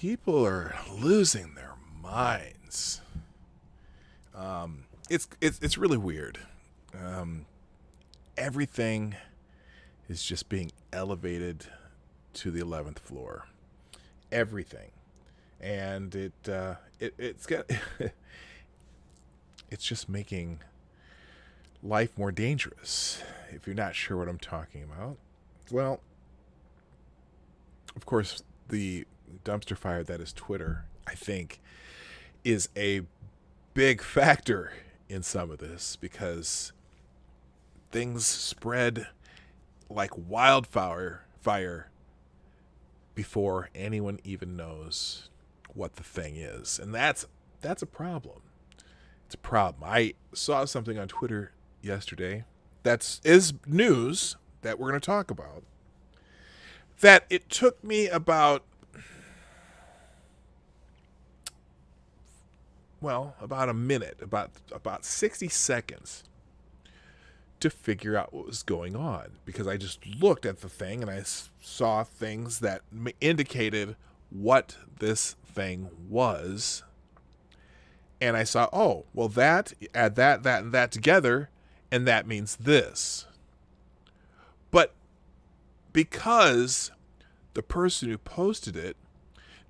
people are losing their minds. It's really weird. Everything is just being elevated to the 11th floor. Everything, and it's got it's just making life more dangerous. If you're not sure what I'm talking about, well, of course, the dumpster fire that is Twitter, I think, is a big factor in some of this, because things spread like wildfire before anyone even knows what the thing is. And that's a problem. It's a problem. I saw something on Twitter yesterday that is news that we're going to talk about, that it took me about a minute, about 60 seconds to figure out what was going on, because I just looked at the thing and I saw things that indicated what this thing was. And I saw, oh, well, add that, and that together, and that means this. But because the person who posted it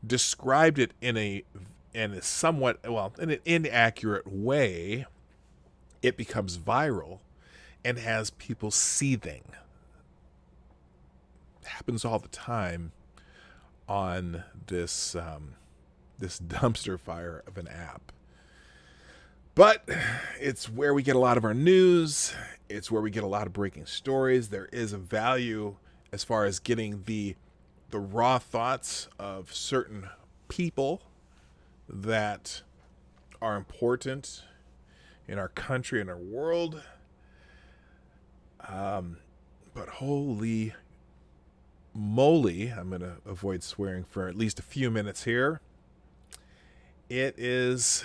described it in an inaccurate way, it becomes viral and has people seething. It happens all the time on this dumpster fire of an app. But it's where we get a lot of our news. It's where we get a lot of breaking stories. There is a value as far as getting the raw thoughts of certain people that are important in our country and our world. But holy moly, I'm going to avoid swearing for at least a few minutes here. It's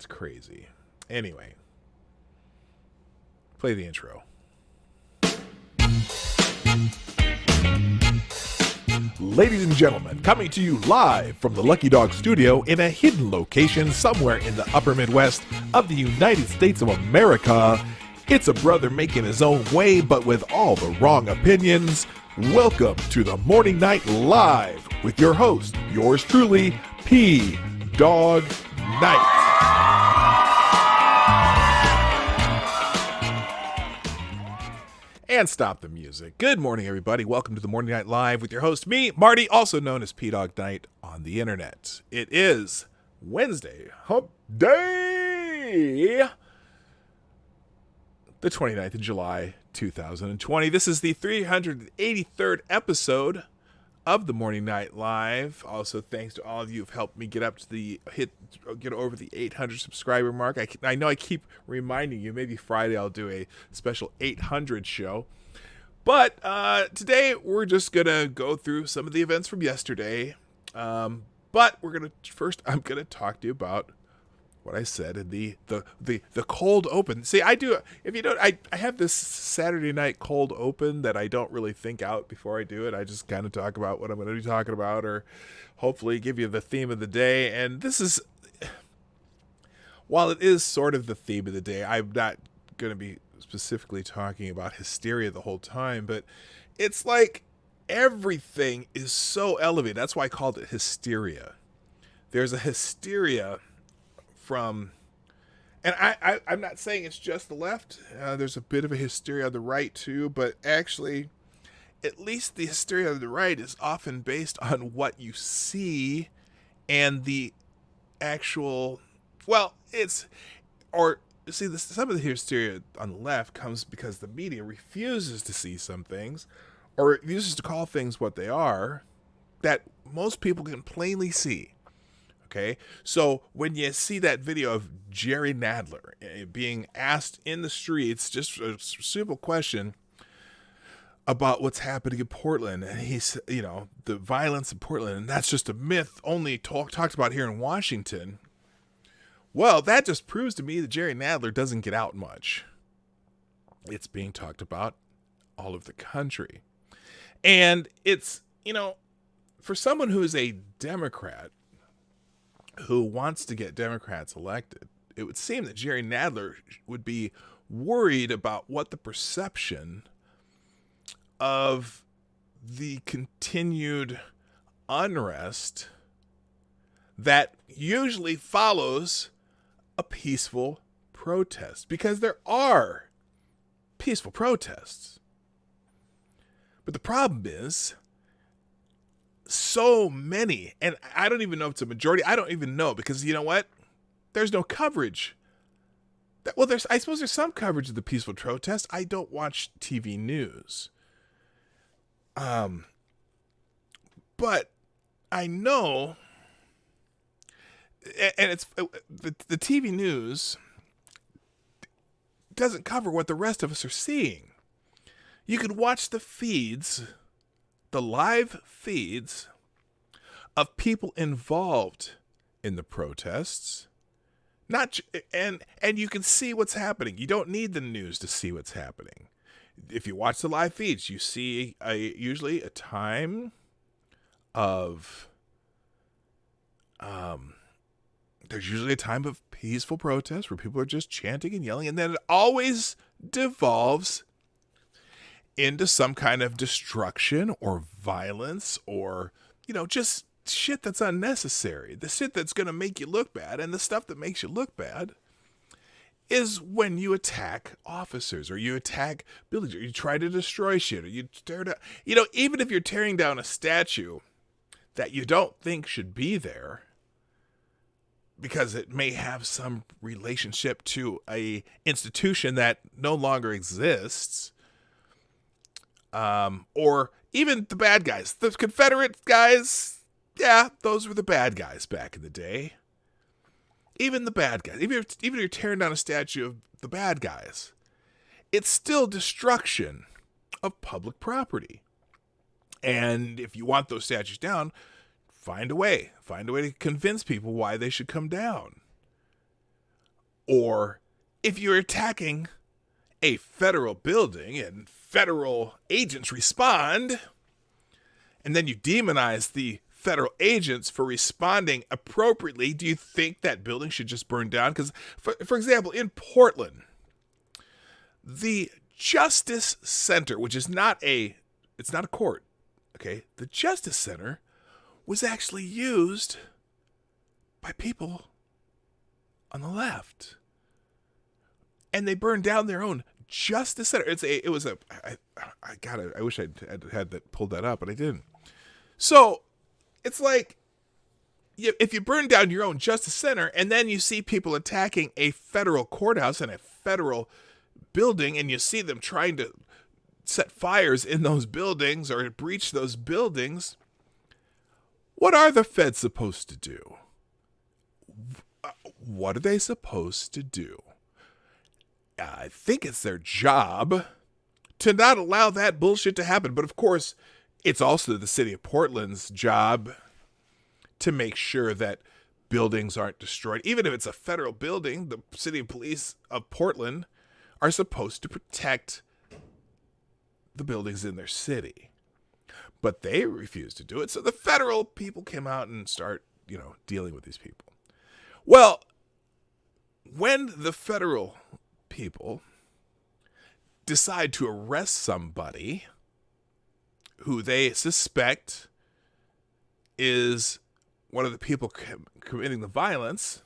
crazy. Anyway, play the intro. Ladies and gentlemen, coming to you live from the Lucky Dog studio in a hidden location somewhere in the upper Midwest of the United States of America, it's a brother making his own way, but with all the wrong opinions. Welcome to the Morning Night Live with your host, yours truly, PDawg Knight. And stop the music. Good morning, everybody. Welcome to the Morning Night Live with your host, me, Marty, also known as PDawg Knight on the internet. It is Wednesday, Hump Day, the 29th of July, 2020. This is the 383rd episode of the Morning Night Live. Also, thanks to all of you who've helped me get over the 800 subscriber mark. I know I keep reminding you, maybe Friday I'll do a special 800 show. But today we're just going to go through some of the events from yesterday. But I'm going to talk to you about what I said in the cold open. See, I have this Saturday night cold open that I don't really think out before I do it. I just kind of talk about what I'm going to be talking about, or hopefully give you the theme of the day. And this is, while it is sort of the theme of the day, I'm not going to be specifically talking about hysteria the whole time, but it's like everything is so elevated. That's why I called it hysteria. There's a hysteria from, and I'm not saying it's just the left. There's a bit of a hysteria on the right too, but actually, at least the hysteria on the right is often based on what you see and the actual, some of the hysteria on the left comes because the media refuses to see some things, or refuses to call things what they are, that most people can plainly see. Okay, so when you see that video of Jerry Nadler being asked in the streets just a simple question about what's happening in Portland, and he's, the violence in Portland, and that's just a myth only talked about here in Washington. Well, that just proves to me that Jerry Nadler doesn't get out much. It's being talked about all over the country. And it's, for someone who is a Democrat who wants to get Democrats elected, it would seem that Jerry Nadler would be worried about what the perception of the continued unrest that usually follows a peaceful protest, because there are peaceful protests. But the problem is, so many, and I don't even know if it's a majority. I don't even know, because you know what? There's no coverage. Well, I suppose there's some coverage of the peaceful protest. I don't watch TV news. But I know, and it's the TV news doesn't cover what the rest of us are seeing. You could watch the feeds, the live feeds of people involved in the protests, and you can see what's happening. You don't need the news to see what's happening. If you watch the live feeds, you see usually a time of there's usually a time of peaceful protest where people are just chanting and yelling, and then it always devolves into some kind of destruction or violence, or, just shit that's unnecessary. The shit that's going to make you look bad, and the stuff that makes you look bad is when you attack officers, or you attack buildings, or you try to destroy shit, or you tear down. Even if you're tearing down a statue that you don't think should be there, because it may have some relationship to a institution that no longer exists, or even the bad guys, the Confederate guys. Yeah, those were the bad guys back in the day. Even the bad guys, even if you're tearing down a statue of the bad guys, it's still destruction of public property. And if you want those statues down, find a way to convince people why they should come down. Or if you're attacking a federal building and federal agents respond, and then you demonize the federal agents for responding appropriately, do you think that building should just burn down? Because, for example, in Portland, the Justice Center, which is it's not a court, okay? The Justice Center was actually used by people on the left, and they burned down their own Justice Center. I wish I had that pulled that up, but I didn't. So it's like, if you burn down your own Justice Center, and then you see people attacking a federal courthouse and a federal building, and you see them trying to set fires in those buildings or breach those buildings, what are the feds supposed to do? What are they supposed to do? I think it's their job to not allow that bullshit to happen. But of course, it's also the city of Portland's job to make sure that buildings aren't destroyed. Even if it's a federal building, the city police of Portland are supposed to protect the buildings in their city. But they refuse to do it. So the federal people came out and start, dealing with these people. Well, when the federal people decide to arrest somebody who they suspect is one of the people committing the violence,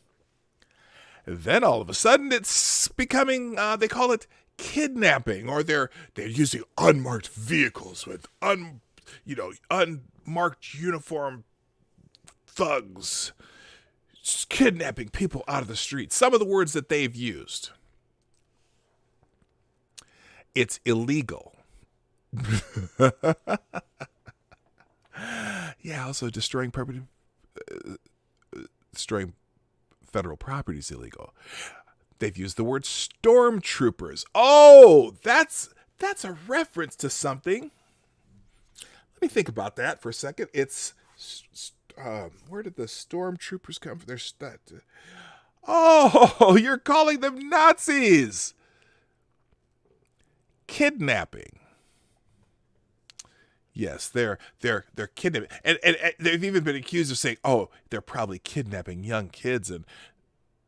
then all of a sudden it's becoming, they call it kidnapping, or they're using unmarked vehicles with unmarked uniform thugs, just kidnapping people out of the street. Some of the words that they've used. It's illegal. Yeah, also destroying federal property is illegal. They've used the word stormtroopers. Oh, that's a reference to something. Let me think about that for a second. It's where did the stormtroopers come from? Oh, you're calling them Nazis. Kidnapping. Yes, they're kidnapping, and they've even been accused of saying, "Oh, they're probably kidnapping young kids and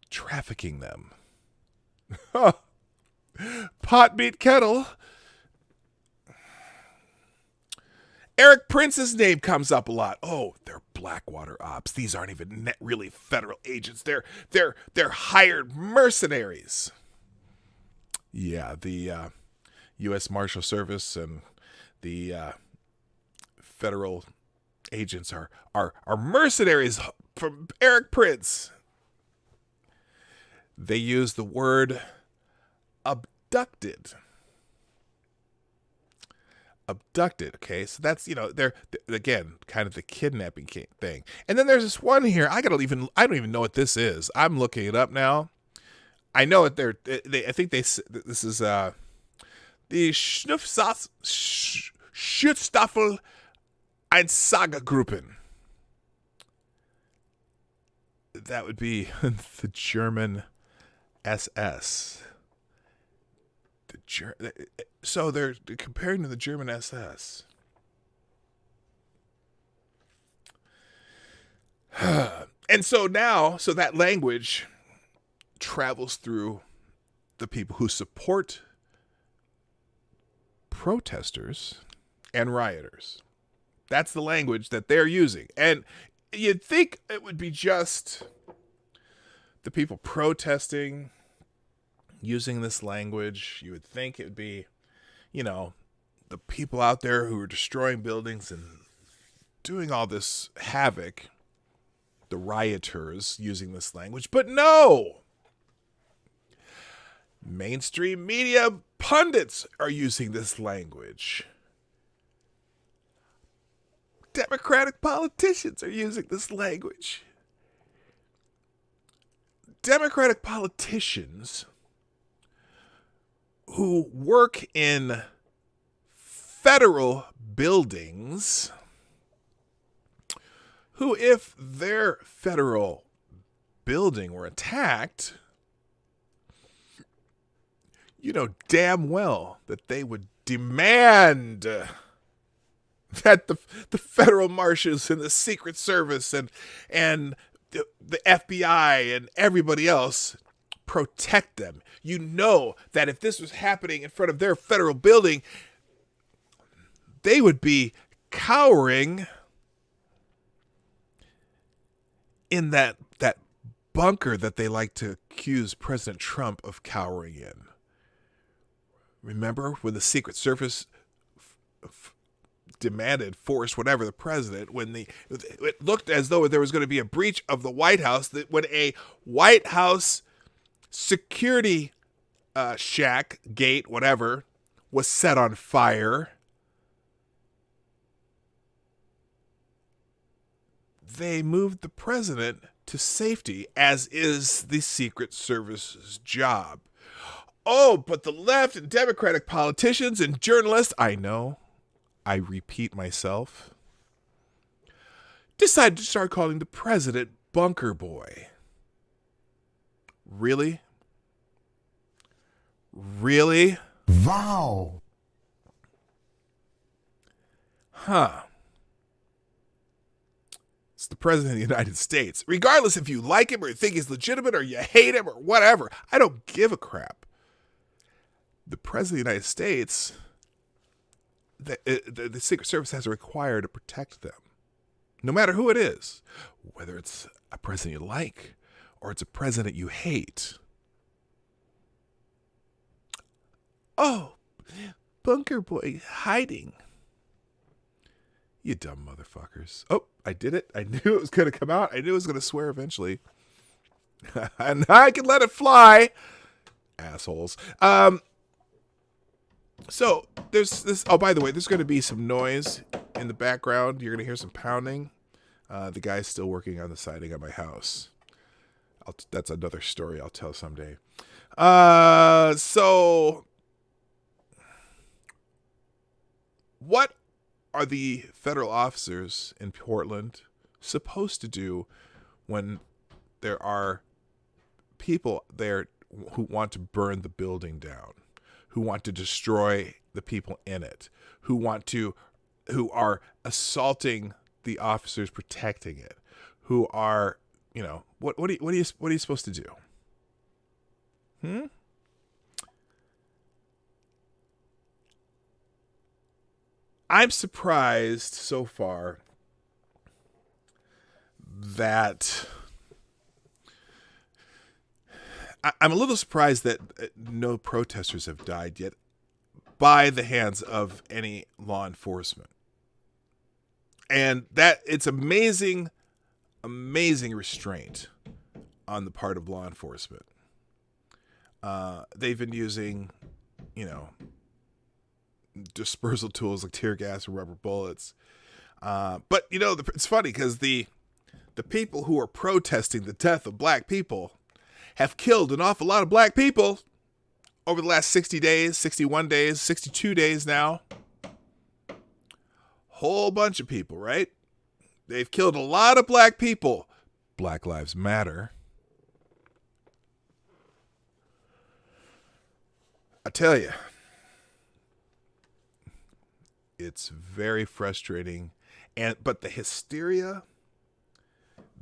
trafficking them." Pot meet kettle. Erik Prince's name comes up a lot. Oh, they're Blackwater ops. These aren't even really federal agents. They're hired mercenaries. Yeah, the U.S. Marshal Service and the federal agents are mercenaries from Erik Prince. They use the word abducted. Abducted, okay? So that's, they're again kind of the kidnapping thing. And then there's this one here. I don't even know what this is. I'm looking it up now. I know it. I think this is the Schutzstaffel Einsatzgruppen. That would be the German SS. So they're comparing to the German SS. And so now, that language travels through the people who support protesters and rioters. That's the language that they're using. And you'd think it would be just the people protesting using this language. You would think it would be, the people out there who are destroying buildings and doing all this havoc, the rioters using this language. But no! Mainstream media pundits are using this language. Democratic politicians are using this language. Democratic politicians who work in federal buildings, who, if their federal building were attacked, you know damn well that they would demand that the federal marshals and the Secret Service and the FBI and everybody else protect them. You know that if this was happening in front of their federal building, they would be cowering in that bunker that they like to accuse President Trump of cowering in. Remember when the Secret Service demanded, forced whatever the president, when it looked as though there was going to be a breach of the White House, that when a White House security shack, gate, whatever, was set on fire, they moved the president to safety, as is the Secret Service's job. Oh, but the left and Democratic politicians and journalists, I know, I repeat myself, decided to start calling the president Bunker Boy. Really? Really? Wow. Huh. It's the president of the United States. Regardless if you like him or you think he's legitimate or you hate him or whatever, I don't give a crap. The president of the United States, the Secret Service has a require to protect them. No matter who it is. Whether it's a president you like or it's a president you hate. Oh, Bunker Boy hiding. You dumb motherfuckers. Oh, I did it. I knew it was going to come out. I knew it was going to swear eventually. And I can let it fly. Assholes. So there's this. Oh, by the way, there's going to be some noise in the background. You're going to hear some pounding. The guy's still working on the siding of my house. That's another story I'll tell someday. So what are the federal officers in Portland supposed to do when there are people there who want to burn the building down, who want to destroy the people in it, who want to who are assaulting the officers protecting it, who are, what are you supposed to do? I'm surprised so far that I'm a little surprised that no protesters have died yet by the hands of any law enforcement. And that it's amazing restraint on the part of law enforcement. They've been using, dispersal tools like tear gas and rubber bullets. But it's funny because the people who are protesting the death of black people have killed an awful lot of black people over the last 60 days, 61 days, 62 days now. Whole bunch of people, right? They've killed a lot of black people. Black Lives Matter. I tell you, it's very frustrating. But the hysteria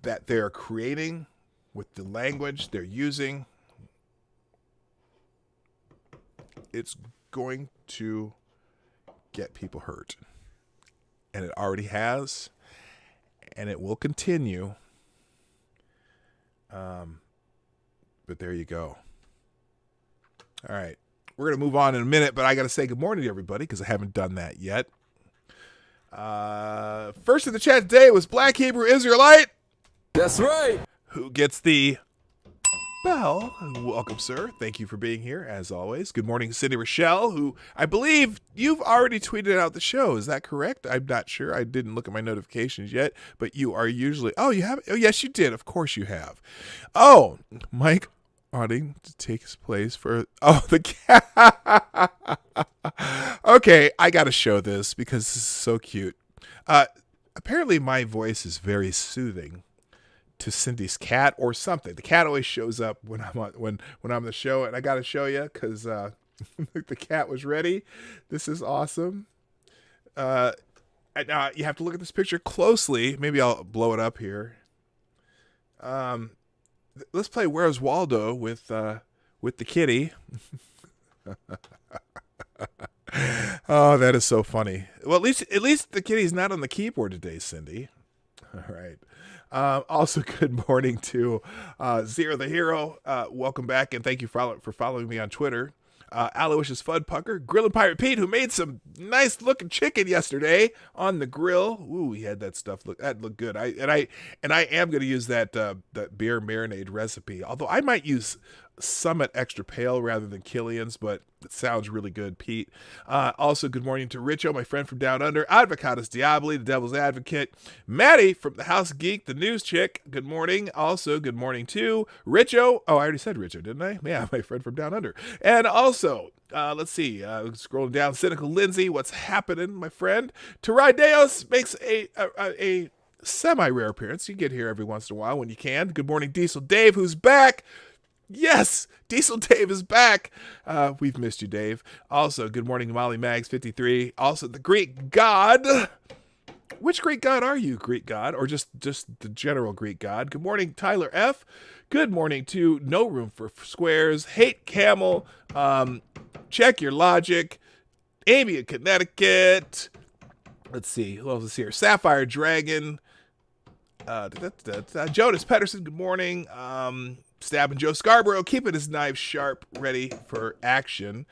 that they're creating with the language they're using, it's going to get people hurt. And it already has, and it will continue. But there you go. All right. We're going to move on in a minute, but I got to say good morning to everybody because I haven't done that yet. First in the chat today was Black Hebrew Israelite. That's right. Who gets the bell. Welcome, sir. Thank you for being here, as always. Good morning, Cindy Rochelle, who I believe you've already tweeted out the show. Is that correct? I'm not sure. I didn't look at my notifications yet, but you are usually... Oh, you have? Oh, yes, you did. Of course you have. Oh, Mike wanting to take his place for... Oh, the cat. Okay, I got to show this because this is so cute. Apparently, my voice is very soothing to Cindy's cat or something. The cat always shows up when I'm on the show, and I got to show you because the cat was ready. This is awesome. Now you have to look at this picture closely. Maybe I'll blow it up here. Let's play Where's Waldo with the kitty. Oh, that is so funny. Well, at least the kitty's not on the keyboard today, Cindy. All right. Also, good morning to Zero the Hero. Welcome back, and thank you for following me on Twitter. Aloysius Fudpucker, Grillin' Pirate Pete, who made some nice looking chicken yesterday on the grill. Ooh, he had that stuff looked good. I am going to use that beer marinade recipe. Although I might use Summit Extra Pale rather than Killian's, but it sounds really good, Pete. Also, good morning to Richo, my friend from Down Under, Advocatus Diaboli, the Devil's Advocate, Maddie from the House Geek, the news chick. Good morning. Also, good morning to Richo. Oh, I already said Richo, didn't I? Yeah, my friend from Down Under. And also, let's see, scrolling down, Cynical Lindsay, what's happening, my friend? Tarai Deos makes a semi-rare appearance. You get here every once in a while when you can. Good morning, Diesel Dave, who's back. Yes, Diesel Dave is back. We've missed you, Dave. Also, good morning, Molly Mags 53. Also, the Greek God. Which Greek God are you, Greek God? Or just the general Greek God? Good morning, Tyler F. Good morning to No Room for Squares. Hate Camel. Check Your Logic. Amy in Connecticut. Let's see. Who else is here? Sapphire Dragon. Jonas Pedersen. Good morning. Stabbing Joe Scarborough, keeping his knife sharp, ready for action.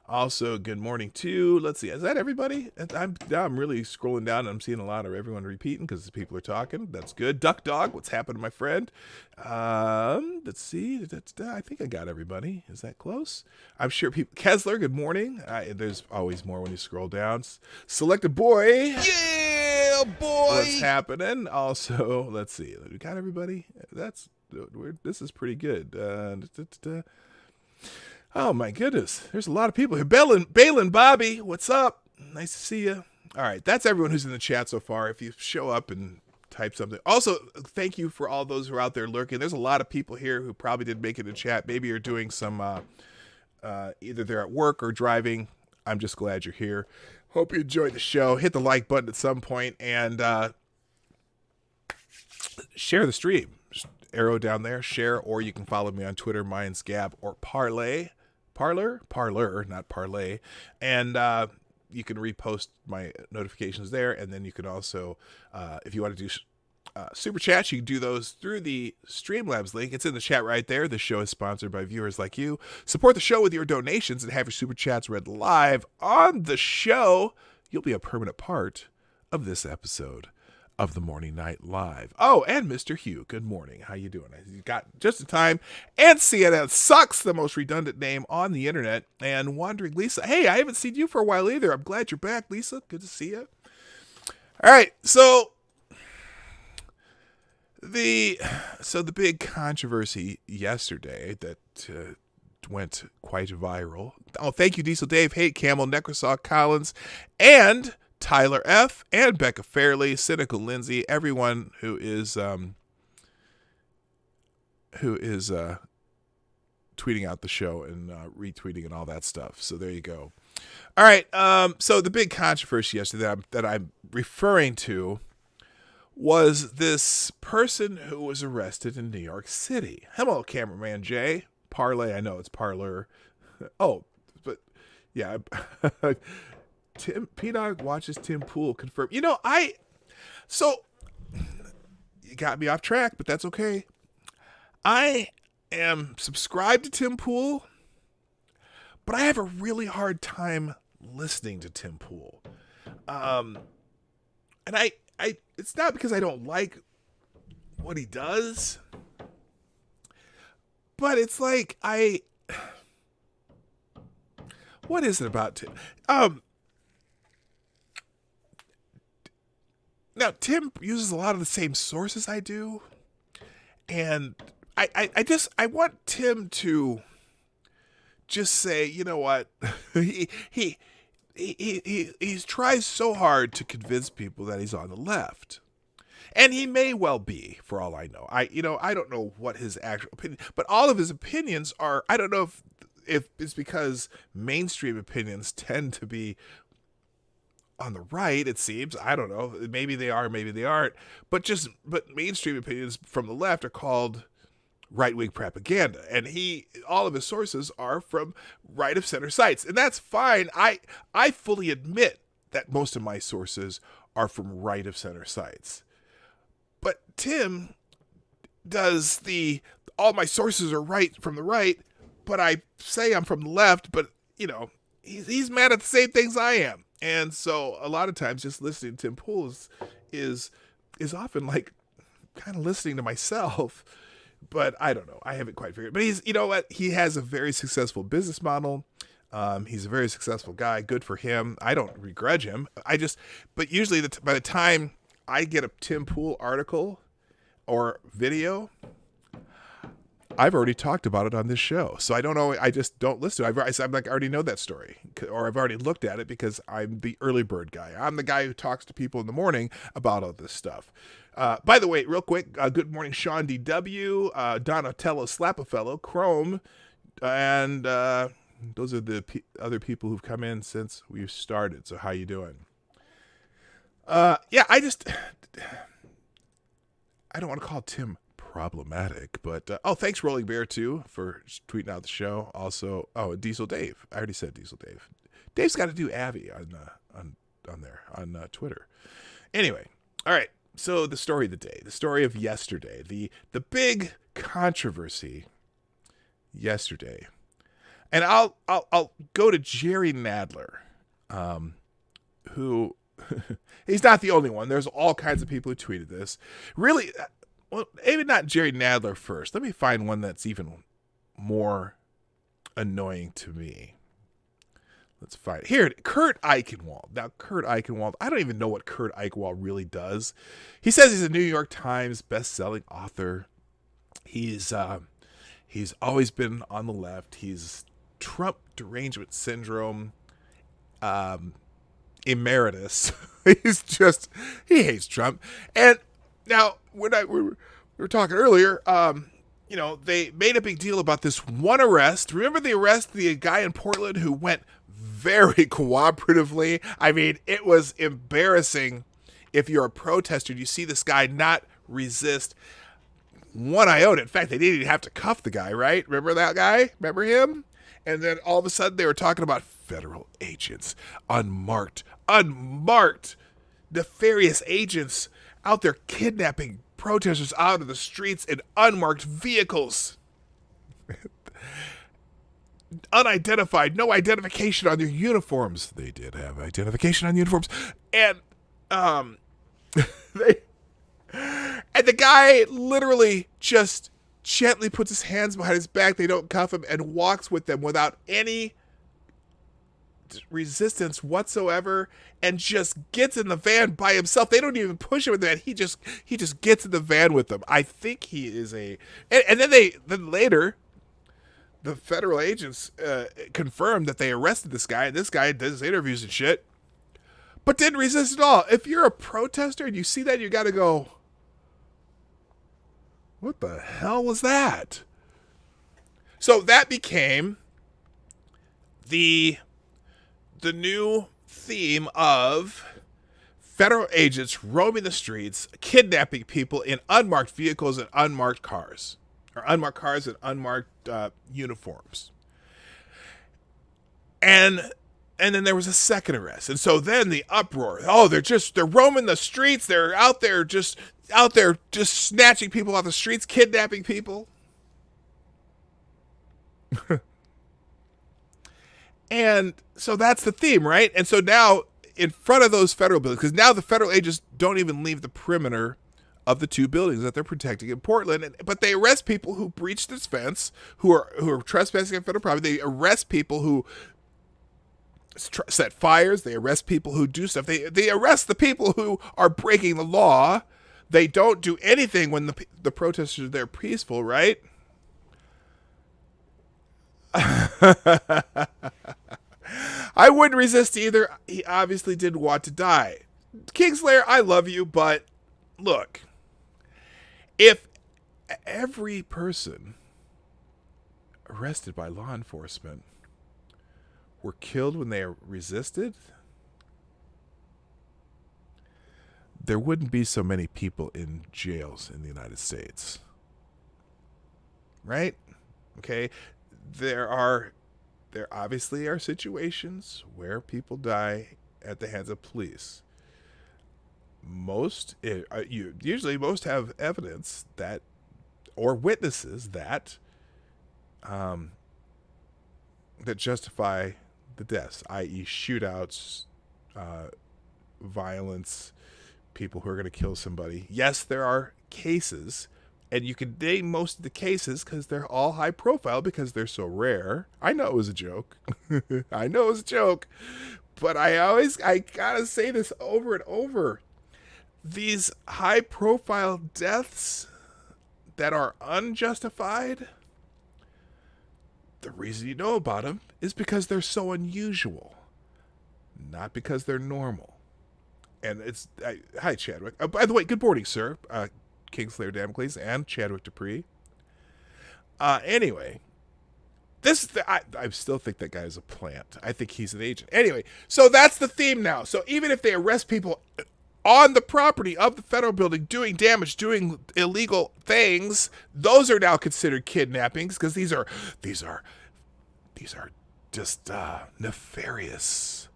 Also, good morning to, let's see, is that everybody? I'm really scrolling down and I'm seeing a lot of everyone repeating because people are talking. That's good. Duck Dog, what's happened, my friend? Let's see. I think I got everybody. Is that close? I'm sure people. Kessler, good morning. There's always more when you scroll down. Selected Boy. Yeah, boy. What's happening? Also, let's see. We got everybody? This is pretty good. Oh my goodness, there's a lot of people here. Balin Bobby, what's up? Nice to see you. All right, that's everyone who's in the chat so far. If you show up and type something. Also, thank you for all those who are out there lurking. There's a lot of people here who probably didn't make it in chat. Maybe you're doing some, either they're at work or driving. I'm just glad you're here. Hope you enjoyed the show. Hit the like button at some point and share the stream. Just arrow down there, share, or you can follow me on Twitter, mine's Gab or Parlor, not Parlay. And you can repost my notifications there. And then you can also, if you want to do super chats, you can do those through the Streamlabs link. It's in the chat right there. The show is sponsored by viewers like you. Support the show with your donations and have your super chats read live on the show. You'll be a permanent part of this episode of the Morning Night Live. Oh, and Mr. Hugh, good morning. How you doing? You got just in time. And CNN sucks, the most redundant name on the internet. And Wandering Lisa. Hey, I haven't seen you for a while either. I'm glad you're back, Lisa. Good to see you. All right, so the big controversy yesterday that went quite viral. Oh, thank you, Diesel Dave, Hate Camel, Necrosaw Collins, and Tyler F. and Becca Fairley, Cynical Lindsay, everyone who is tweeting out the show and retweeting and all that stuff. So there you go. All right. So the big controversy yesterday that I'm referring to was this person who was arrested in New York City. Hello, cameraman Jay. Parlay, I know it's Parlor. Oh, but yeah. PDawg watches Tim Pool confirm. You got me off track, but that's okay. I am subscribed to Tim Pool, but I have a really hard time listening to Tim Pool. And I it's not because I don't like what he does, but it's like what is it about Tim? Now Tim uses a lot of the same sources I do, and I want Tim to just say, you know what, he tries so hard to convince people that he's on the left, and he may well be, for all I know. I don't know what his actual opinion, but all of his opinions are. I don't know if it's because mainstream opinions tend to be on the right. It seems, I don't know. Maybe they are, maybe they aren't. But mainstream opinions from the left are called right-wing propaganda, and all of his sources are from right of center sites, and that's fine. I fully admit that most of my sources are from right of center sites, but Tim does all my sources are right from the right, but I say I'm from the left, but he's mad at the same things I am, and so a lot of times just listening to Tim Pool is often like kind of listening to myself. But I don't know. I haven't quite figured. But he has a very successful business model. He's a very successful guy. Good for him. I don't begrudge him. But usually by the time I get a Tim Pool article or video, I've already talked about it on this show. So I don't know. I just don't listen. I'm like, I already know that story, or I've already looked at it because I'm the early bird guy. I'm the guy who talks to people in the morning about all this stuff. By the way, real quick, good morning, Sean D.W., Donatello Slapafellow, Chrome, and those are the other people who've come in since we've started. So how you doing? I don't want to call Tim problematic, but thanks Rolling Bear too for tweeting out the show. Also, Diesel Dave. I already said Diesel Dave. Dave's got to do Avi on there on Twitter. Anyway, all right. So the story of the day, the story of yesterday, the big controversy yesterday, and I'll go to Jerry Nadler, who he's not the only one. There's all kinds of people who tweeted this. Really, well, maybe not Jerry Nadler first. Let me find one that's even more annoying to me. Let's find it. Here, Kurt Eichenwald. Now, Kurt Eichenwald, I don't even know what Kurt Eichenwald really does. He says he's a New York Times best-selling author. He's always been on the left. He's Trump derangement syndrome emeritus. He hates Trump. And now, when we were talking earlier, they made a big deal about this one arrest. Remember the arrest, the guy in Portland who went very cooperatively. I mean, it was embarrassing if you're a protester and you see this guy not resist one iota. In fact, they didn't even have to cuff the guy, right? Remember that guy? Remember him? And then all of a sudden they were talking about federal agents, unmarked, nefarious agents out there kidnapping protesters out of the streets in unmarked vehicles. Unidentified, no identification on their uniforms. They did have identification on uniforms. And the guy literally just gently puts his hands behind his back. They don't cuff him and walks with them without any resistance whatsoever, and just gets in the van by himself. They don't even push him in the van. He just gets in the van with them. I think he is a. And then later, the federal agents confirmed that they arrested this guy, and this guy does interviews and shit, but didn't resist at all. If you're a protester and you see that, you got to go, what the hell was that? So that became the new theme of federal agents roaming the streets, kidnapping people in unmarked vehicles and unmarked cars, or unmarked cars and unmarked uniforms. And then there was a second arrest. And so then the uproar, they're roaming the streets. They're out there just snatching people off the streets, kidnapping people. And so that's the theme, right? And so now in front of those federal buildings, because now the federal agents don't even leave the perimeter of the two buildings that they're protecting in Portland, but they arrest people who breach this fence, who are trespassing on federal property. They arrest people who set fires. They arrest people who do stuff. They arrest the people who are breaking the law. They don't do anything when the protesters are there peaceful, right? I wouldn't resist either. He obviously didn't want to die. Kingslayer, I love you, but look, if every person arrested by law enforcement were killed when they resisted, there wouldn't be so many people in jails in the United States. Right? Okay? There obviously are situations where people die at the hands of police. Most have evidence that, or witnesses that justify the deaths, i.e. shootouts, violence, people who are going to kill somebody. Yes, there are cases, and you can name most of the cases because they're all high profile because they're so rare. I know it was a joke. But I gotta say this over and over. These high profile deaths that are unjustified, the reason you know about them is because they're so unusual, not because they're normal. And it's hi Chadwick. By the way, good morning, sir. Kingslayer Damocles and Chadwick Dupree. Anyway, I still think that guy is a plant. I think he's an agent. Anyway, so that's the theme now. So even if they arrest people on the property of the federal building doing damage, doing illegal things, those are now considered kidnappings because these are just nefarious,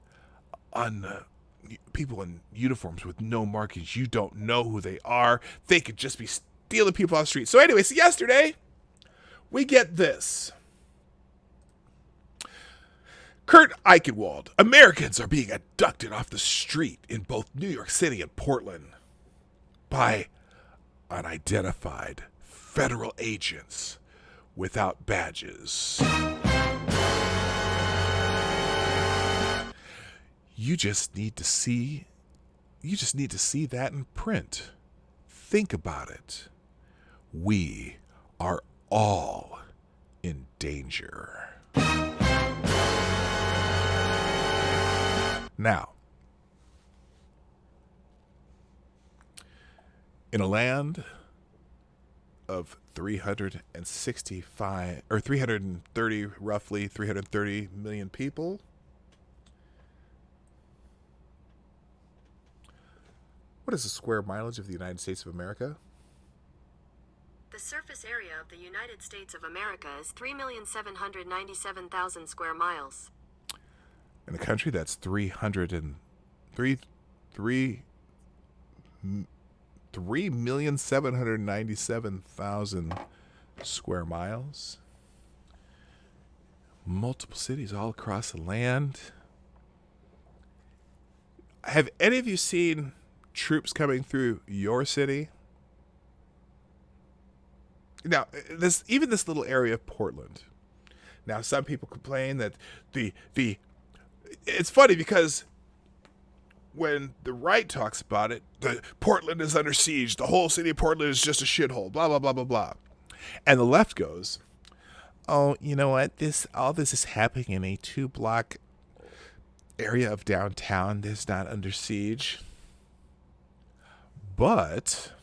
people in uniforms with no markings. You don't know who they are. They could just be stealing people off the street. So anyway, so yesterday we get this. Kurt Eichenwald. Americans are being abducted off the street in both New York City and Portland by unidentified federal agents without badges. You just need to see that in print. Think about it. We are all in danger. Now, in a land of 330 million people, What is the square mileage of the United States of America? The surface area of the United States of America is 3,797,000 square miles. In the country, that's 3,797,000 square miles. Multiple cities all across the land. Have any of you seen troops coming through your city? Now, this little area of Portland. Now, some people complain that it's funny because when the right talks about it, Portland is under siege. The whole city of Portland is just a shithole. Blah blah blah blah blah. And the left goes, "Oh, you know what? All this is happening in a 2-block area of downtown. That's not under siege." But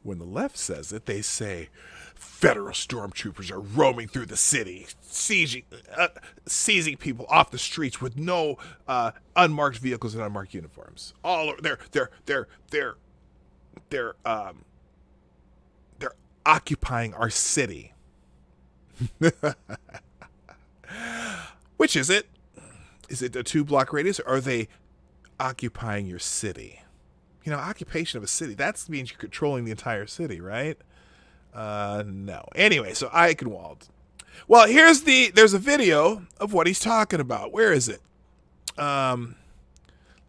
when the left says it, they say federal stormtroopers are roaming through the city, seizing people off the streets with no unmarked vehicles and unmarked uniforms. All they're occupying our city. Which is it? Is it a 2-block radius, or are they occupying your city? You know, occupation of a city, that means you're controlling the entire city, right? No. Anyway, so Eichenwald. Well, there's a video of what he's talking about. Where is it? Let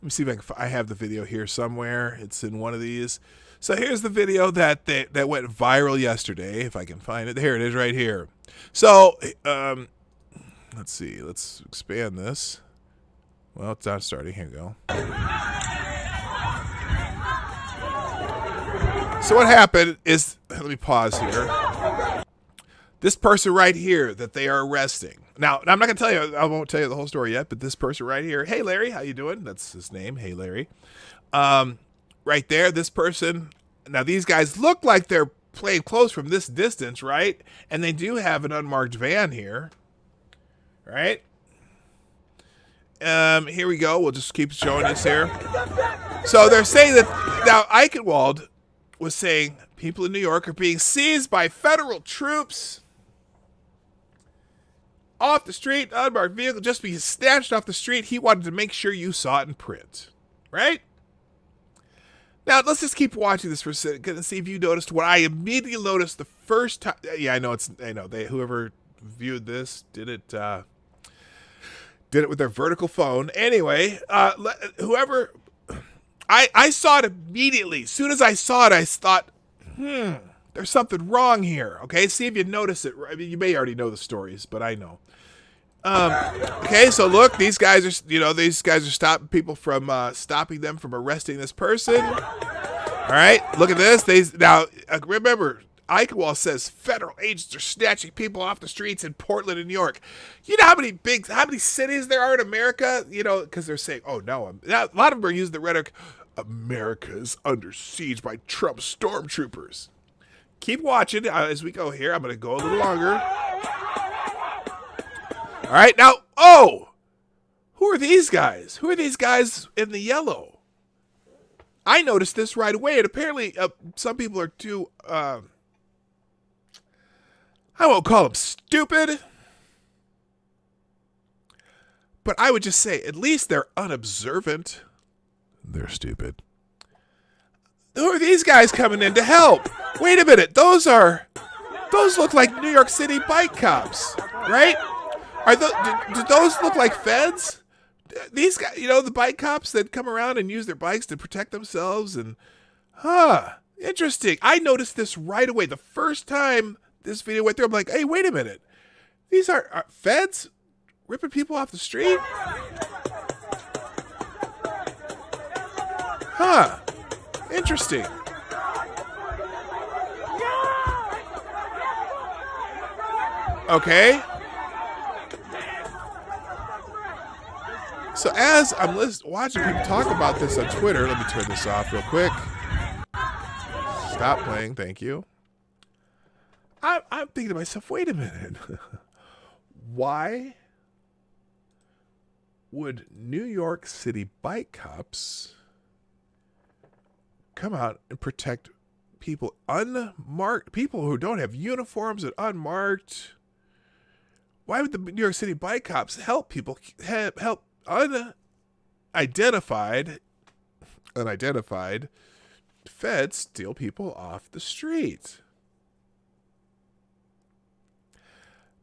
me see if I have the video here somewhere. It's in one of these. So here's the video that went viral yesterday, if I can find it. Here it is right here. So, let's see. Let's expand this. Well, it's not starting. Here we go. So what happened is, let me pause here. This person right here that they are arresting. Now, I'm not going to tell you, I won't tell you the whole story yet, but this person right here, hey Larry, how you doing? That's his name, hey Larry. Right there, this person, now these guys look like they're playing close from this distance, right? And they do have an unmarked van here, right? Here we go, we'll just keep showing this here. So they're saying that, now Eichenwald was saying people in New York are being seized by federal troops off the street, unmarked vehicle, just be snatched off the street. He wanted to make sure you saw it in print, right? Now, let's just keep watching this for a second and see if you noticed what I immediately noticed the first time. Yeah, I know, whoever viewed this did it with their vertical phone. Anyway, whoever... I saw it immediately. As soon as I saw it, I thought, there's something wrong here. Okay, see if you notice it. I mean, you may already know the stories, but I know. Okay, so look, these guys are stopping people from stopping them from arresting this person. All right, look at this. Remember, Eichenwald says federal agents are snatching people off the streets in Portland and New York. You know how many cities there are in America? You know, because they're saying, oh no, a lot of them are using the rhetoric, America is under siege by Trump stormtroopers. Keep watching as we go here. I'm going to go a little longer. All right, now, who are these guys? Who are these guys in the yellow? I noticed this right away, and apparently some people are too... I won't call them stupid, but I would just say at least they're unobservant. They're stupid. Who are these guys coming in to help? Wait a minute, those look like New York City bike cops, right? Do those look like feds? These guys, the bike cops that come around and use their bikes to protect themselves, and interesting. I noticed this right away. The first time this video went through, I'm like, hey, wait a minute. These are feds ripping people off the street? Interesting. Okay. So as I'm watching people talk about this on Twitter, let me turn this off real quick. Stop playing, thank you. I'm thinking to myself, wait a minute. Why would New York City bike cops come out and protect people unmarked, people who don't have uniforms and unmarked. Why would the New York City bike cops help people, help unidentified feds steal people off the street?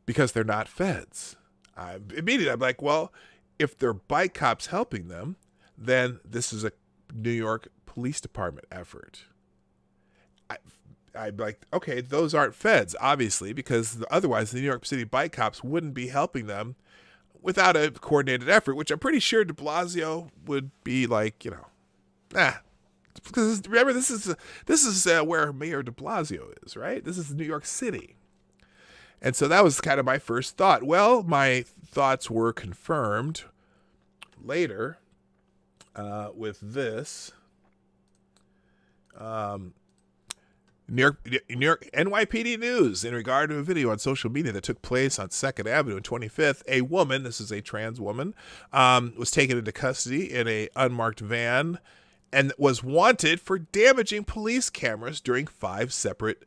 Because they're not feds. Immediately, I'm like, well, if they're bike cops helping them, then this is a New York Police Department effort. I'm like, okay, those aren't feds, obviously, because otherwise the New York City bike cops wouldn't be helping them without a coordinated effort, which I'm pretty sure de Blasio would be like, because remember, this is where Mayor de Blasio is, right? This is New York City. And so that was kind of my first thought. Well, my thoughts were confirmed later with this. New York NYPD News, in regard to a video on social media that took place on 2nd Avenue and 25th, a woman, this is a trans woman, was taken into custody in a unmarked van and was wanted for damaging police cameras during 5 separate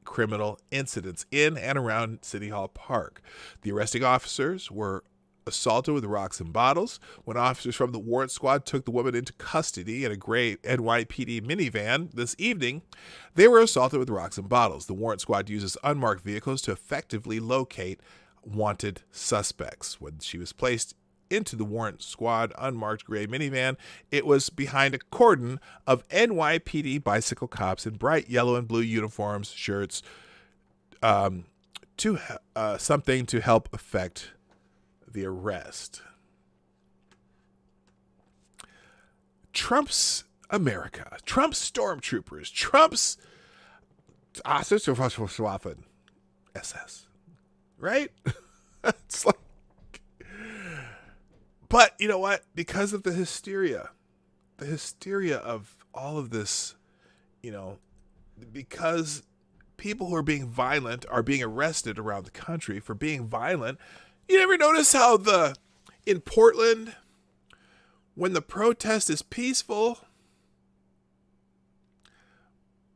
criminal incidents in and around City Hall Park. The arresting officers were assaulted with rocks and bottles. When officers from the warrant squad took the woman into custody in a gray NYPD minivan this evening, they were assaulted with rocks and bottles. The warrant squad uses unmarked vehicles to effectively locate wanted suspects. When she was placed into the warrant squad unmarked gray minivan, it was behind a cordon of NYPD bicycle cops in bright yellow and blue uniforms, shirts, something to help effect the arrest. Trump's America, Trump's Stormtroopers, Trump's Schutzstaffel, SS, right? It's like, but you know what? Because of the hysteria of all of this, because people who are being violent are being arrested around the country for being violent. You ever notice how in Portland, when the protest is peaceful,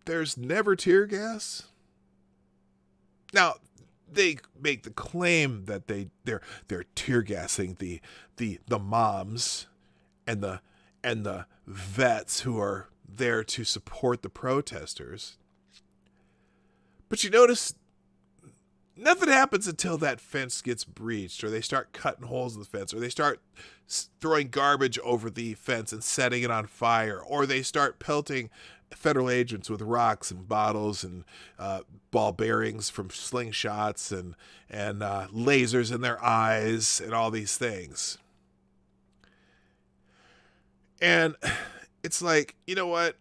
there's never tear gas? Now, they make the claim that they're tear gassing the moms and the vets who are there to support the protesters. But you notice nothing happens until that fence gets breached, or they start cutting holes in the fence, or they start throwing garbage over the fence and setting it on fire, or they start pelting federal agents with rocks and bottles and ball bearings from slingshots and lasers in their eyes and all these things. And it's like, you know what?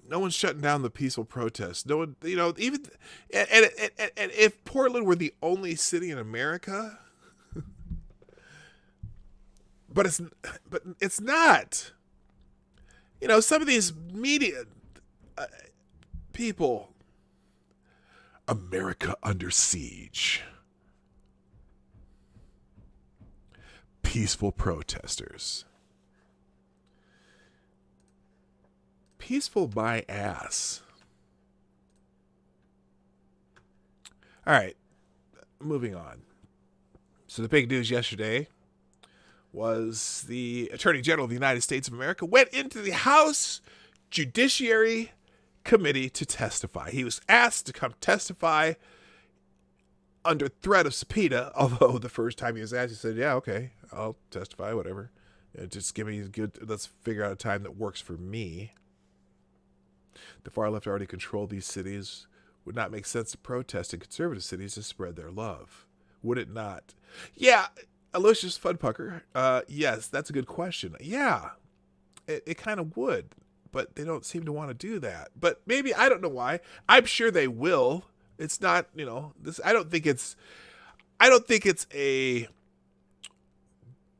No one's shutting down the peaceful protest. No one, even and if Portland were the only city in America, but it's not. Some of these media people, America under siege, peaceful protesters. Peaceful my ass. All right, moving on. So the big news yesterday was the Attorney General of the United States of America went into the House Judiciary Committee to testify. He was asked to come testify under threat of subpoena, although the first time he was asked, he said, yeah, okay, I'll testify, whatever. Just give me let's figure out a time that works for me. The far left already controlled these cities. Would not make sense to protest in conservative cities to spread their love. Would it not? Yeah, Aloysius Funpucker. Yes, that's a good question. Yeah, it kind of would, but they don't seem to want to do that. But maybe, I don't know why. I'm sure they will. It's not, this. I don't think it's a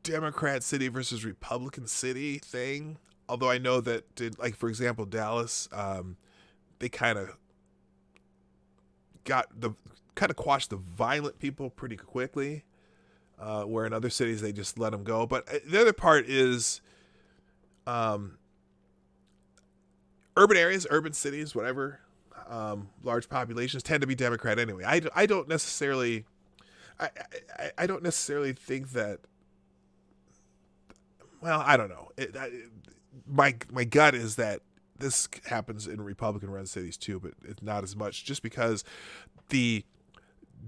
Democrat city versus Republican city thing. Although I know that, for example, Dallas, they kind of quashed the violent people pretty quickly, where in other cities they just let them go. But the other part is, urban areas, urban cities, whatever, large populations tend to be Democrat anyway. I don't necessarily, I don't necessarily think that. Well, I don't know. My gut is that this happens in Republican-run cities too, but it's not as much, just because the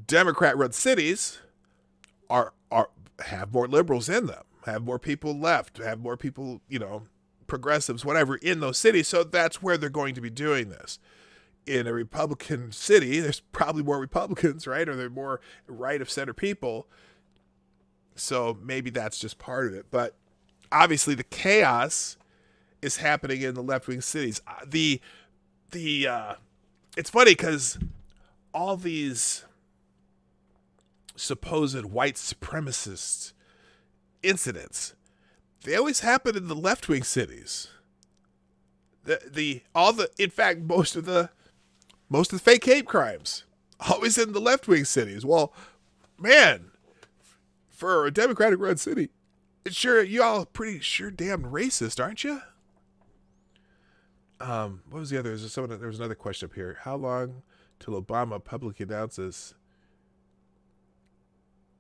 Democrat-run cities have more liberals in them, have more people left, have more people, progressives, whatever, in those cities. So that's where they're going to be doing this. In a Republican city, there's probably more Republicans, right? Or they're more right of center people. So maybe that's just part of it. But obviously the chaos is happening in the left-wing cities. It's funny because all these supposed white supremacist incidents, they always happen in the left-wing cities. In fact, most of the fake hate crimes always in the left-wing cities. Well, man, for a Democratic-run city, you all pretty damn racist, aren't you? What was the other? There was another question up here. How long till Obama publicly announces